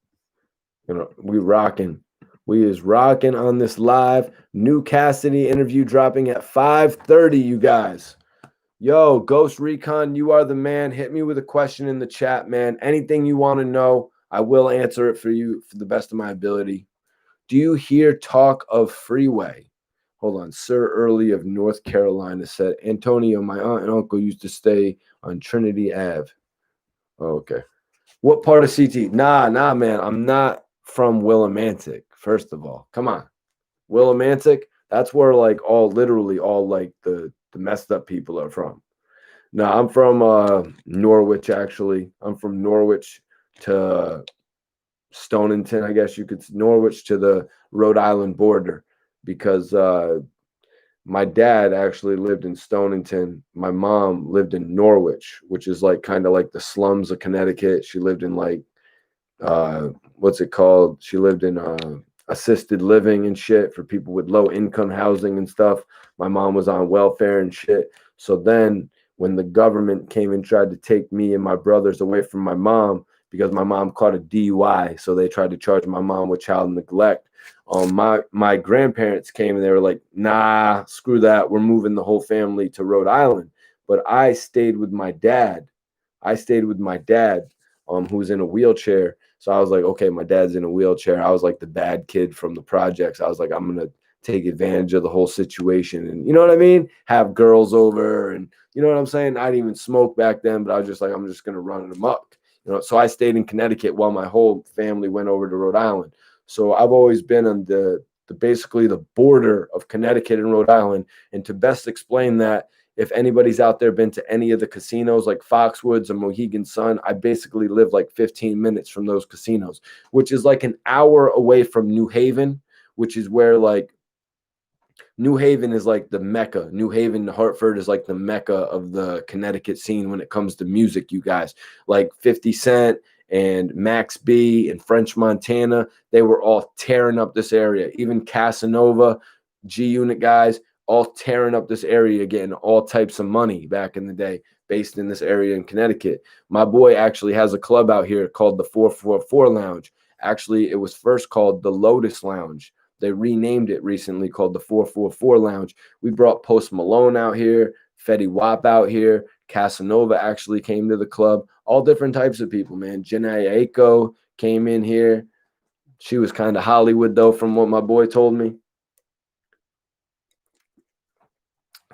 We rocking. We is rocking on this live. New Cassidy interview dropping at 5:30, you guys. Yo, Ghost Recon, you are the man. Hit me with a question in the chat, man. Anything you want to know, I will answer it for you for the best of my ability. Do you hear talk of freeway? Hold on. Sir Early of North Carolina said, Antonio, my aunt and uncle used to stay on Trinity Ave. Oh, okay. What part of CT? Nah, man. I'm not from Willimantic, first of all. Come on. Willimantic, that's where literally all the messed up people are from. No, I'm from Norwich, actually. I'm from Norwich to Stonington, I guess you could, Norwich to the Rhode Island border, because my dad actually lived in Stonington. My mom lived in Norwich, which is kind of like the slums of Connecticut. She lived in what's it called? She lived in assisted living and shit for people with low income housing and stuff. My mom was on welfare and shit. So then when the government came and tried to take me and my brothers away from my mom, because my mom caught a DUI, so they tried to charge my mom with child neglect. My grandparents came and they were like, nah, screw that. We're moving the whole family to Rhode Island. But I stayed with my dad. Who's in a wheelchair. So I was like, okay, my dad's in a wheelchair. I was like the bad kid from the projects. I was like, I'm going to take advantage of the whole situation. And you know what I mean? Have girls over, and you know what I'm saying? I didn't even smoke back then, but I was just like, I'm just going to run them up. So I stayed in Connecticut while my whole family went over to Rhode Island. So I've always been on the basically the border of Connecticut and Rhode Island. And to best explain that, if anybody's out there been to any of the casinos like Foxwoods or Mohegan Sun, I basically live 15 minutes from those casinos, which is an hour away from New Haven, which is where New Haven is the Mecca. New Haven, Hartford is the Mecca of the Connecticut scene when it comes to music, you guys. 50 Cent and Max B and French Montana, they were all tearing up this area. Even Casanova, G-Unit guys, all tearing up this area, getting all types of money back in the day, based in this area in Connecticut. My boy actually has a club out here called the 444 Lounge. Actually, it was first called the Lotus Lounge. They renamed it recently, called the 444 Lounge. We brought Post Malone out here, Fetty Wap out here. Casanova actually came to the club. All different types of people, man. Janae Aiko came in here. She was kind of Hollywood, though, from what my boy told me.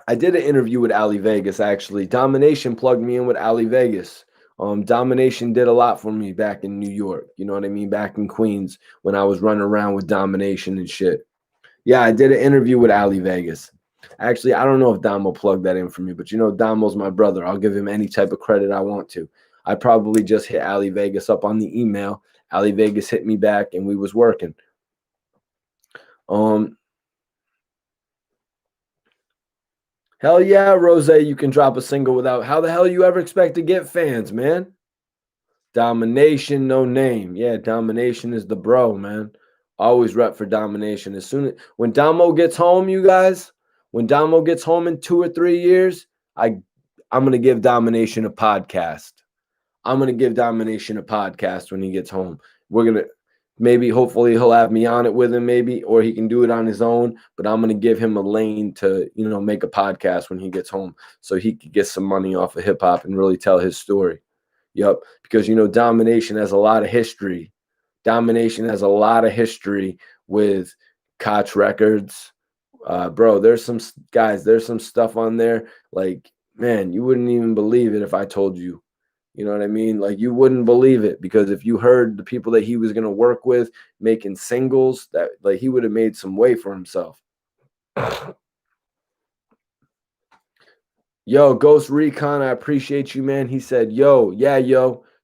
I did an interview with Ali Vegas, actually. Domination plugged me in with Ali Vegas. Domination did a lot for me back in New York. You know what I mean? Back in Queens when I was running around with Domination and shit. Yeah, I did an interview with Ali Vegas. Actually, I don't know if Damo plugged that in for me, but Damo's my brother. I'll give him any type of credit I want to. I probably just hit Ali Vegas up on the email. Ali Vegas hit me back, and we was working. Hell yeah, Rose, you can drop a single without. How the hell you ever expect to get fans, man? Domination, no name. Yeah, Domination is the bro, man. Always rep for Domination. When Damo gets home, you guys, When Damo gets home in 2 or 3 years, I'm going to give Domination a podcast. I'm going to give Domination a podcast when he gets home. We're going to maybe, hopefully, he'll have me on it with him, maybe, or he can do it on his own. But I'm going to give him a lane to, make a podcast when he gets home so he could get some money off of hip hop and really tell his story. Yep. Because, Domination has a lot of history. Domination has a lot of history with Koch Records. Bro, there's some stuff on there. Like, man, you wouldn't even believe it if I told you. You know what I mean? Like, you wouldn't believe it, because if you heard the people that he was going to work with making singles, that like he would have made some way for himself. Yo, Ghost Recon, I appreciate you, man. He said, yo,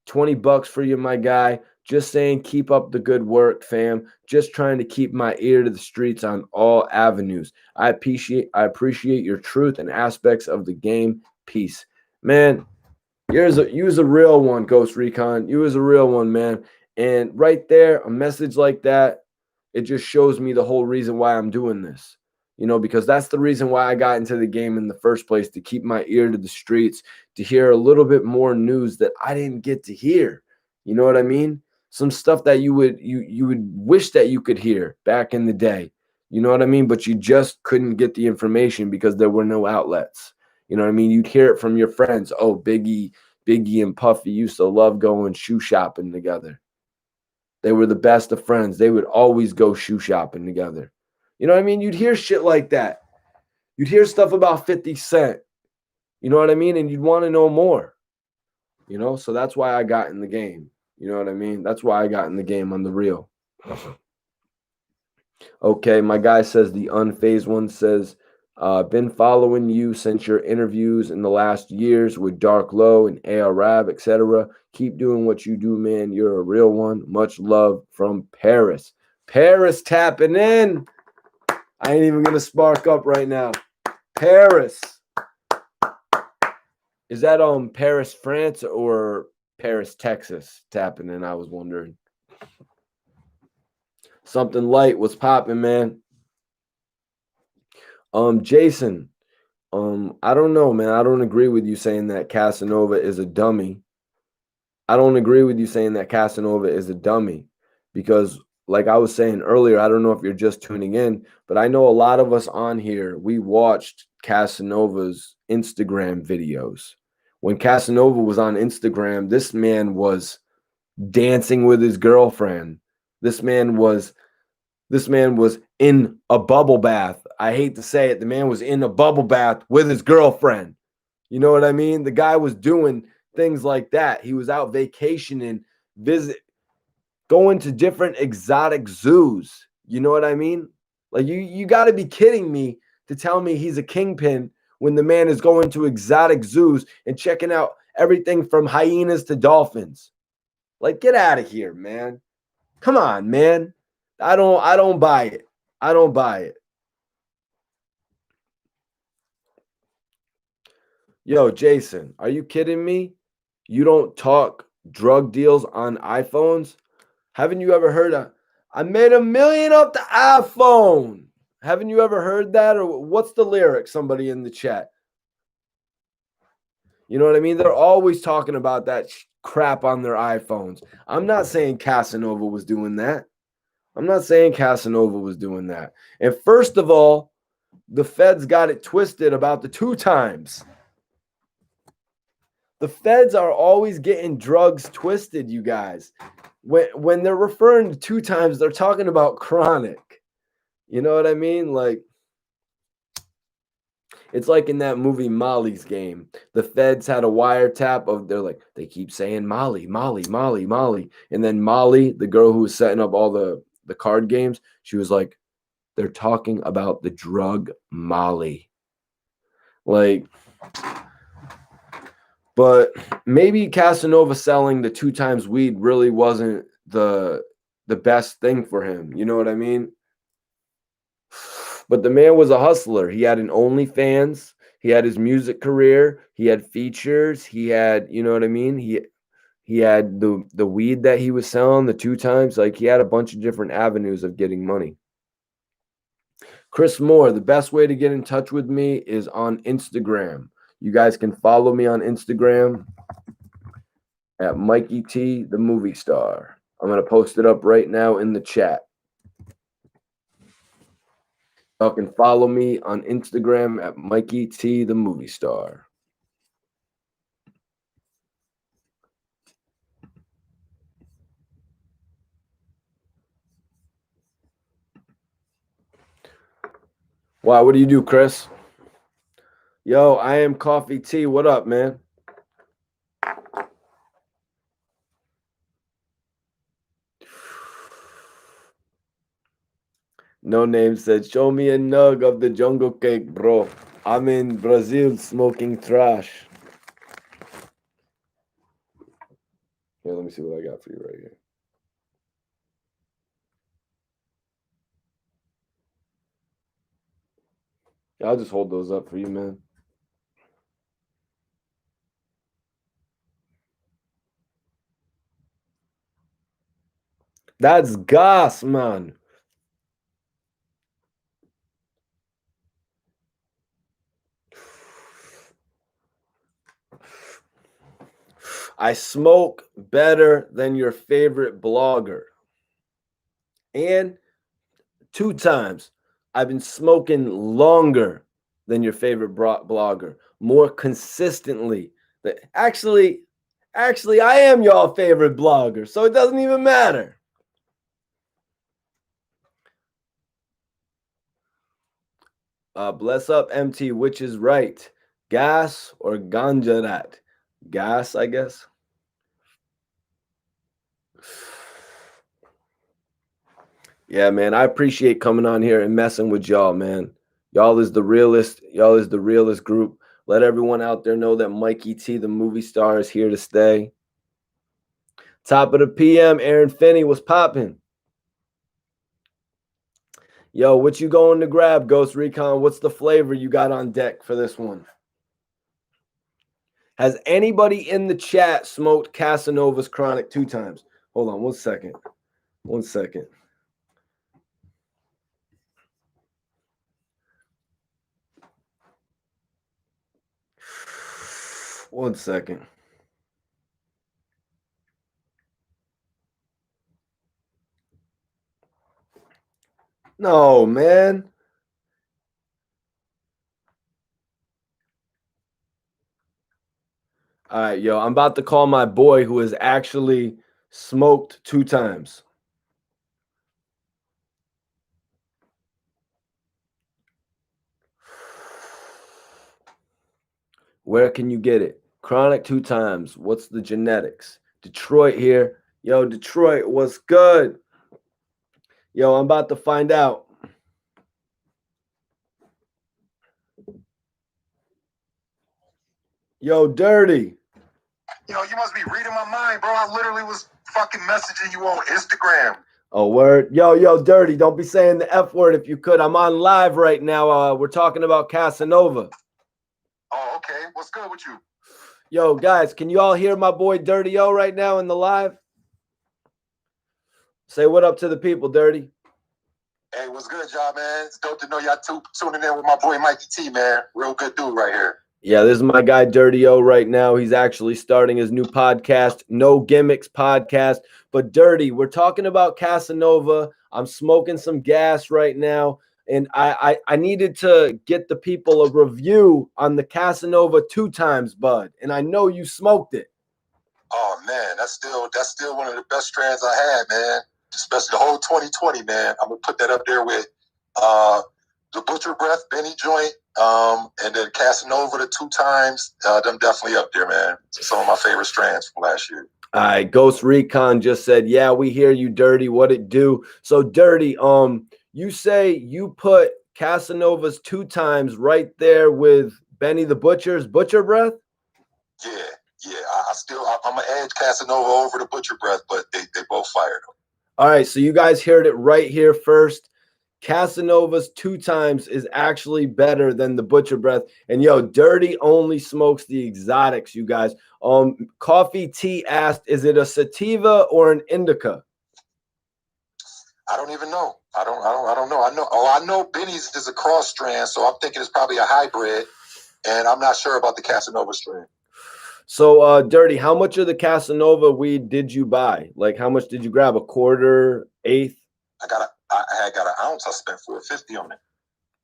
$20 for you, my guy. Just saying, keep up the good work, fam. Just trying to keep my ear to the streets on all avenues. I appreciate your truth and aspects of the game. Peace. Man, you was a real one, Ghost Recon. You was a real one, man. And right there, a message like that, it just shows me the whole reason why I'm doing this. Because that's the reason why I got into the game in the first place, to keep my ear to the streets, to hear a little bit more news that I didn't get to hear. You know what I mean? Some stuff that you would wish that you could hear back in the day. You know what I mean? But you just couldn't get the information because there were no outlets. You know what I mean? You'd hear it from your friends. Oh, Biggie and Puffy used to love going shoe shopping together. They were the best of friends. They would always go shoe shopping together. You know what I mean? You'd hear shit like that. You'd hear stuff about 50 Cent. You know what I mean? And you'd want to know more. So that's why I got in the game. You know what I mean? That's why I got in the game on the real. Okay, my guy says, the unfazed one says, been following you since your interviews in the last years with Dark Low and Arab, etc. Keep doing what you do, man. You're a real one. Much love from Paris. Paris tapping in. I ain't even gonna spark up right now. Paris. Is that Paris, France, or Paris, Texas tapping in? I was wondering. Something light was popping, man. Jason. I don't know, man. I don't agree with you saying that Casanova is a dummy. I don't agree with you saying that Casanova is a dummy, because like I was saying earlier, I don't know if you're just tuning in, but I know a lot of us on here, we watched Casanova's Instagram videos. When Casanova was on Instagram, this man was dancing with his girlfriend. This man was in a bubble bath. I hate to say it. The man was in a bubble bath with his girlfriend. You know what I mean? The guy was doing things like that. He was out vacationing, going to different exotic zoos. You know what I mean? Like, you got to be kidding me to tell me he's a kingpin when the man is going to exotic zoos and checking out everything from hyenas to dolphins. Like, get out of here, man. Come on, man. I don't buy it. I don't buy it. Yo, Jason, are you kidding me? You don't talk drug deals on iPhones? Haven't you ever heard I made $1 million off the iPhone? Haven't you ever heard that? Or what's the lyric? Somebody in the chat. You know what I mean? They're always talking about that crap on their iPhones. I'm not saying Casanova was doing that. I'm not saying Casanova was doing that. And first of all, the feds got it twisted about the 2 times. The feds are always getting drugs twisted, you guys. When they're referring to 2 times, they're talking about chronic. You know what I mean? Like, it's like in that movie Molly's Game. The feds had a wiretap of, they keep saying Molly, Molly, Molly, Molly. And then Molly, the girl who was setting up all the card games, she was like, they're talking about the drug Molly. Like, but maybe Casanova selling the 2 times weed really wasn't the best thing for him. You know what I mean? But the man was a hustler. He had an OnlyFans. He had his music career. He had features. He had, you know what I mean? He had the weed that he was selling the 2 times. Like, he had a bunch of different avenues of getting money. Chris Moore, the best way to get in touch with me is on Instagram. You guys can follow me on Instagram at Mikey T, the movie star. I'm going to post it up right now in the chat. Y'all can follow me on Instagram at Mikey T, the movie star. Wow, what do you do, Chris? Yo, I am Coffee Tea. What up, man? No Name said, show me a nug of the jungle cake, bro. I'm in Brazil smoking trash. Here, let me see what I got for you right here. Yeah, I'll just hold those up for you, man. That's gas, man. I smoke better than your favorite blogger. And 2 times, I've been smoking longer than your favorite blogger, more consistently. Actually, I am your favorite blogger, so it doesn't even matter. Bless up, MT, which is right? Gas or ganja rat? Gas, I guess. Yeah, man, I appreciate coming on here and messing with y'all, man. Y'all is the realest. Y'all is the realest group. Let everyone out there know that Mikey T, the movie star, is here to stay. Top of the PM, Aaron Finney was popping. Yo, what you going to grab, Ghost Recon? What's the flavor you got on deck for this one? Has anybody in the chat smoked Casanova's Chronic 2 times? Hold on 1 second. 1 second. One second. No, man. All right, yo, I'm about to call my boy who has actually smoked 2 times. Where can you get it? Chronic 2 times. What's the genetics? Detroit here. Yo, Detroit, what's good? Yo, I'm about to find out. Yo, Dirty. Yo, you must be reading my mind, bro. I literally was fucking messaging you on Instagram. Oh, word. Yo, Dirty, don't be saying the F word if you could. I'm on live right now. We're talking about Casanova. Oh, okay. What's good with you? Yo, guys, can you all hear my boy Dirty O right now in the live? Say what up to the people, Dirty. Hey, what's good, y'all, man? It's dope to know y'all tuning in with my boy Mikey T, man. Real good dude right here. Yeah, this is my guy Dirty O right now. He's actually starting his new podcast, No Gimmicks Podcast. But Dirty, we're talking about Casanova. I'm smoking some gas right now. And I needed to get the people a review on the Casanova 2 times, bud. And I know you smoked it. Oh man, that's still one of the best strands I had, man. Especially the whole 2020, man. I'm gonna put that up there with the Butcher Breath, Benny Joint, and then Casanova the 2 times. Them definitely up there, man. Some of my favorite strands from last year. All right, Ghost Recon just said, yeah, we hear you, Dirty. What it do? So Dirty, you say you put Casanova's 2 times right there with Benny the Butcher's Butcher Breath? Yeah. I'm gonna edge Casanova over the Butcher Breath, but they both fired him. All right, so you guys heard it right here first. Casanova's 2 times is actually better than the Butcher Breath. And yo, Dirty only smokes the exotics, you guys. Coffee Tea asked, is it a sativa or an indica? I don't even know. I don't know. I know Benny's is a cross strand, so I'm thinking it's probably a hybrid, and I'm not sure about the Casanova strand. So, Dirty, how much of the Casanova weed did you buy? Like, how much did you grab? A quarter, eighth? I got an ounce. I spent $4.50 on it.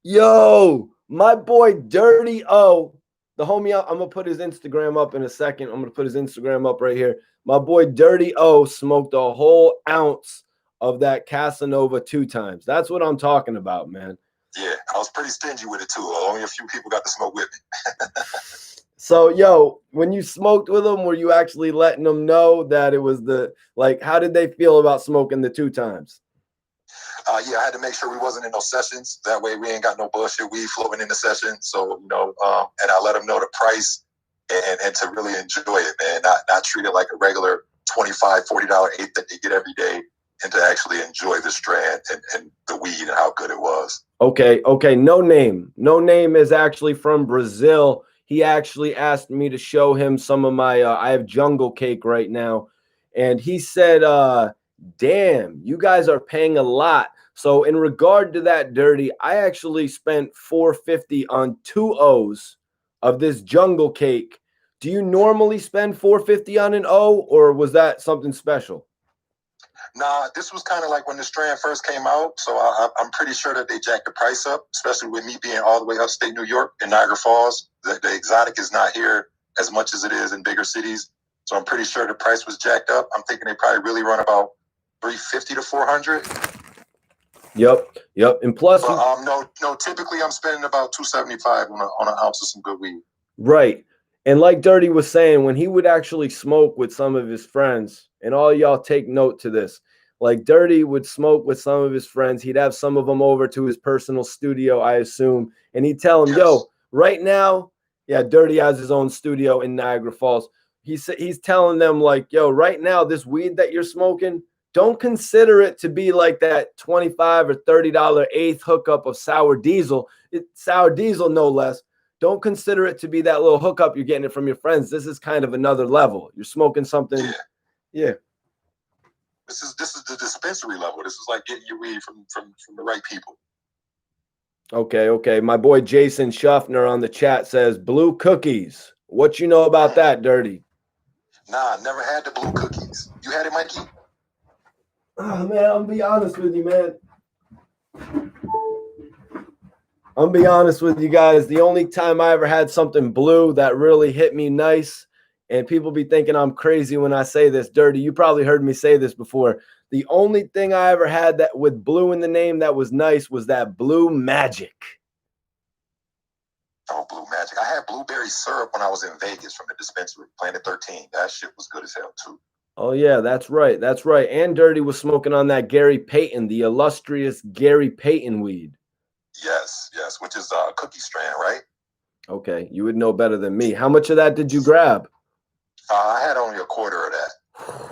Yo, my boy Dirty O, the homie. I'm gonna put his Instagram up in a second. I'm gonna put his Instagram up right here. My boy Dirty O smoked a whole ounce of that Casanova 2 times. That's what I'm talking about, man. Yeah, I was pretty stingy with it too. Only a few people got to smoke with me. So, yo, when you smoked with them, were you actually letting them know that it was how did they feel about smoking the 2 times? Yeah, I had to make sure we wasn't in no sessions. That way we ain't got no bullshit weed floating in the session. So, and I let them know the price and to really enjoy it, man. Not treat it like a regular $25, $40 eighth that they get every day, and to actually enjoy the strand and the weed and how good it was. Okay. No Name. No Name is actually from Brazil. He actually asked me to show him some of my, I have Jungle Cake right now. And he said, damn, you guys are paying a lot. So in regard to that, Dirty, I actually spent $4.50 on 2 O's of this Jungle Cake. Do you normally spend $4.50 on an O, or was that something special? Nah, this was kind of like when the strand first came out. So I'm pretty sure that they jacked the price up, especially with me being all the way upstate New York in Niagara Falls. The exotic is not here as much as it is in bigger cities. So I'm pretty sure the price was jacked up. I'm thinking they probably really run about $350 to $400. Yep. And plus, no. Typically, I'm spending about $275 on an ounce of some good weed. Right. And like Dirty was saying, when he would actually smoke with some of his friends, and all y'all take note to this, like Dirty would smoke with some of his friends. He'd have some of them over to his personal studio, I assume, and he'd tell them, yo, right now, yeah, Dirty has his own studio in Niagara Falls. He's telling them, like, yo, right now, this weed that you're smoking, don't consider it to be like that $25 or $30 eighth hookup of sour diesel. Sour diesel, no less. Don't consider it to be that little hookup you're getting it from your friends. This is kind of another level. You're smoking something. Yeah. This is the dispensary level. This is like getting your weed from the right people. Okay. My boy Jason Schuffner on the chat says blue cookies. What you know about that, Dirty? Nah, never had the blue cookies. You had it, Mikey? Oh man, I'm gonna be honest with you, man. I'm gonna be honest with you guys. The only time I ever had something blue that really hit me nice, and people be thinking I'm crazy when I say this, Dirty. You probably heard me say this before. The only thing I ever had that with blue in the name that was nice was that Blue Magic. Oh, Blue Magic. I had blueberry syrup when I was in Vegas from the dispensary, Planet 13. That shit was good as hell, too. Oh, yeah, that's right. And Dirty was smoking on that Gary Payton, the illustrious Gary Payton weed. Yes, which is a cookie strand, right? Okay, you would know better than me. How much of that did you grab? I had only a quarter of that.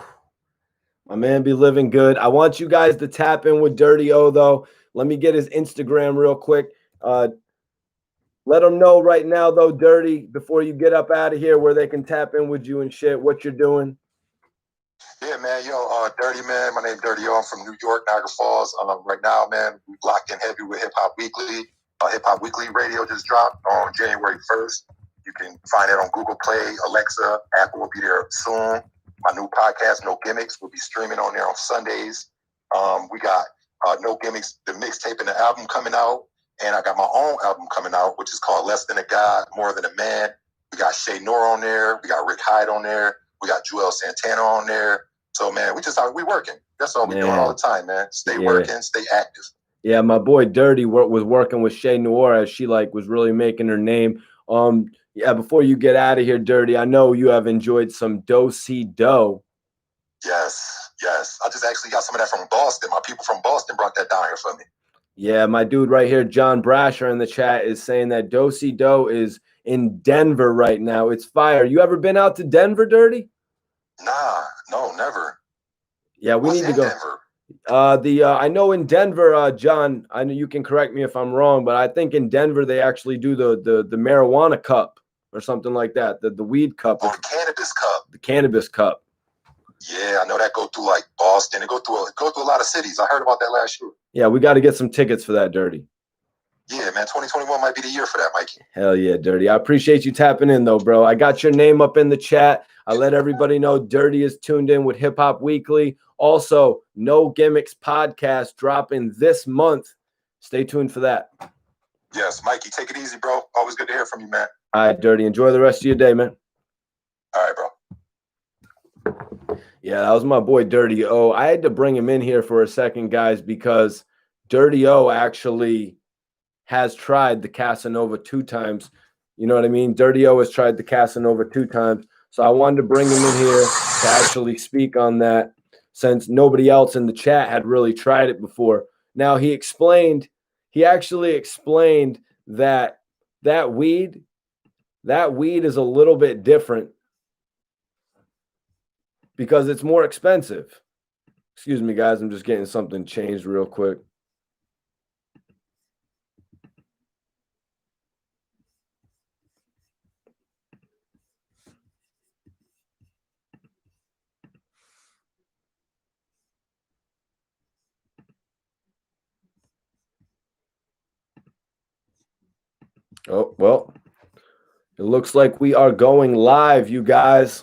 My man be living good. I want you guys to tap in with Dirty O, though. Let me get his Instagram real quick. Let them know right now, though, Dirty, before you get up out of here, where they can tap in with you and shit, what you're doing. Yeah, man. Dirty, man. My name is Dirty O. I'm from New York, Niagara Falls. Right now, man, we locked in heavy with Hip Hop Weekly. Hip Hop Weekly Radio just dropped on January 1st. You can find it on Google Play, Alexa. Apple will be there soon. My new podcast, No Gimmicks, will be streaming on there on Sundays. We got No Gimmicks, the mixtape and the album coming out. And I got my own album coming out, which is called Less Than a God, More Than a Man. We got Shay Noor on there. We got Rick Hyde on there. We got Joel Santana on there. So, man, we working. That's all we're doing all the time, man. Stay working, stay active. Yeah, my boy Dirty was working with Shay Noor as she was really making her name. Yeah, before you get out of here, Dirty, I know you have enjoyed some Do-Si-Do. Yes. I just actually got some of that from Boston. My people from Boston brought that down here for me. Yeah, my dude right here, John Brasher in the chat, is saying that Do-Si-Do is in Denver right now. It's fire. You ever been out to Denver, Dirty? Nah, no, never. Yeah, we need to go. Denver? I know in Denver, John, I know you can correct me if I'm wrong, but I think in Denver they actually do the marijuana cup or something like that, the weed cup. Oh, the cannabis cup. The cannabis cup. Yeah, I know that go through like Boston. It go through a lot of cities. I heard about that last year. Yeah, we got to get some tickets for that, Dirty. Yeah, man, 2021 might be the year for that, Mikey. Hell yeah, Dirty. I appreciate you tapping in, though, bro. I got your name up in the chat. I let everybody know Dirty is tuned in with Hip Hop Weekly. Also, No Gimmicks podcast dropping this month. Stay tuned for that. Yes, Mikey, take it easy, bro. Always good to hear from you, man. All right, Dirty. Enjoy the rest of your day, man. All right, bro. Yeah, that was my boy Dirty O. I had to bring him in here for a second, guys, because Dirty O actually has tried the Casanova 2 times. You know what I mean? Dirty O has tried the Casanova 2 times. So I wanted to bring him in here to actually speak on that, since nobody else in the chat had really tried it before. Now he actually explained that weed is a little bit different because it's more expensive. Excuse me, guys. I'm just getting something changed real quick. Oh, well, it looks like we are going live, you guys.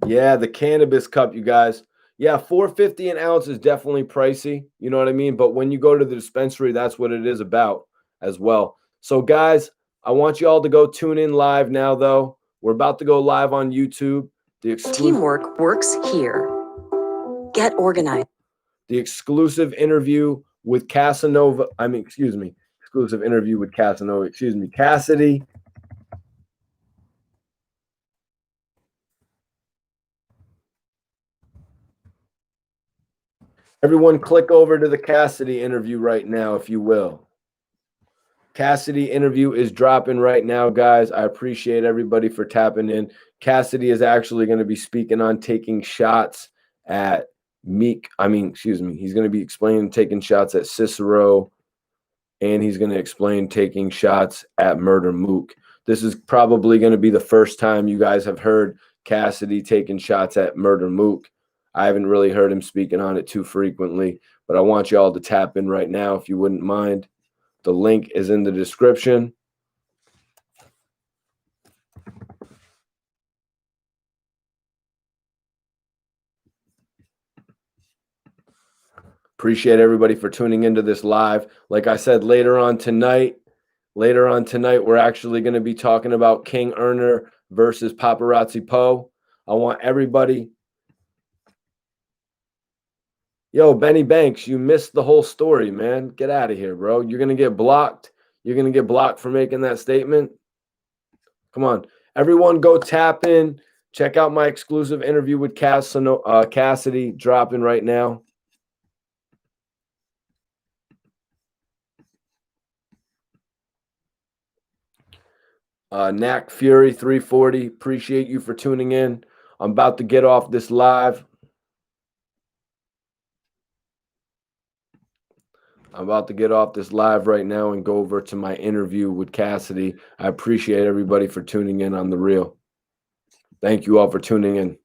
Yeah, the cannabis cup, you guys. Yeah, $4.50 an ounce is definitely pricey. You know what I mean? But when you go to the dispensary, that's what it is about as well. So, guys, I want you all to go tune in live now, though. We're about to go live on YouTube. Teamwork works here. Get organized. The exclusive interview with Casanova. Exclusive interview with Casanova. Cassidy. Everyone click over to the Cassidy interview right now, if you will. Cassidy interview is dropping right now, guys. I appreciate everybody for tapping in. Cassidy is actually going to be speaking on taking shots at He's going to be explaining taking shots at Cicero, and he's going to explain taking shots at Murder Mook. This is probably going to be the first time you guys have heard Cassidy taking shots at Murder Mook. I haven't really heard him speaking on it too frequently, but I want you all to tap in right now if you wouldn't mind. The link is in the description. Appreciate everybody for tuning into this live. Like I said, later on tonight, we're actually going to be talking about King Erner versus Paparazzi Poe. I want everybody. Yo, Benny Banks, you missed the whole story, man. Get out of here, bro. You're going to get blocked. You're going to get blocked for making that statement. Come on. Everyone go tap in. Check out my exclusive interview with Cassidy dropping right now. Knack Fury 340, appreciate you for tuning in. I'm about to get off this live. Right now and go over to my interview with Cassidy. I appreciate everybody for tuning in on The Real. Thank you all for tuning in.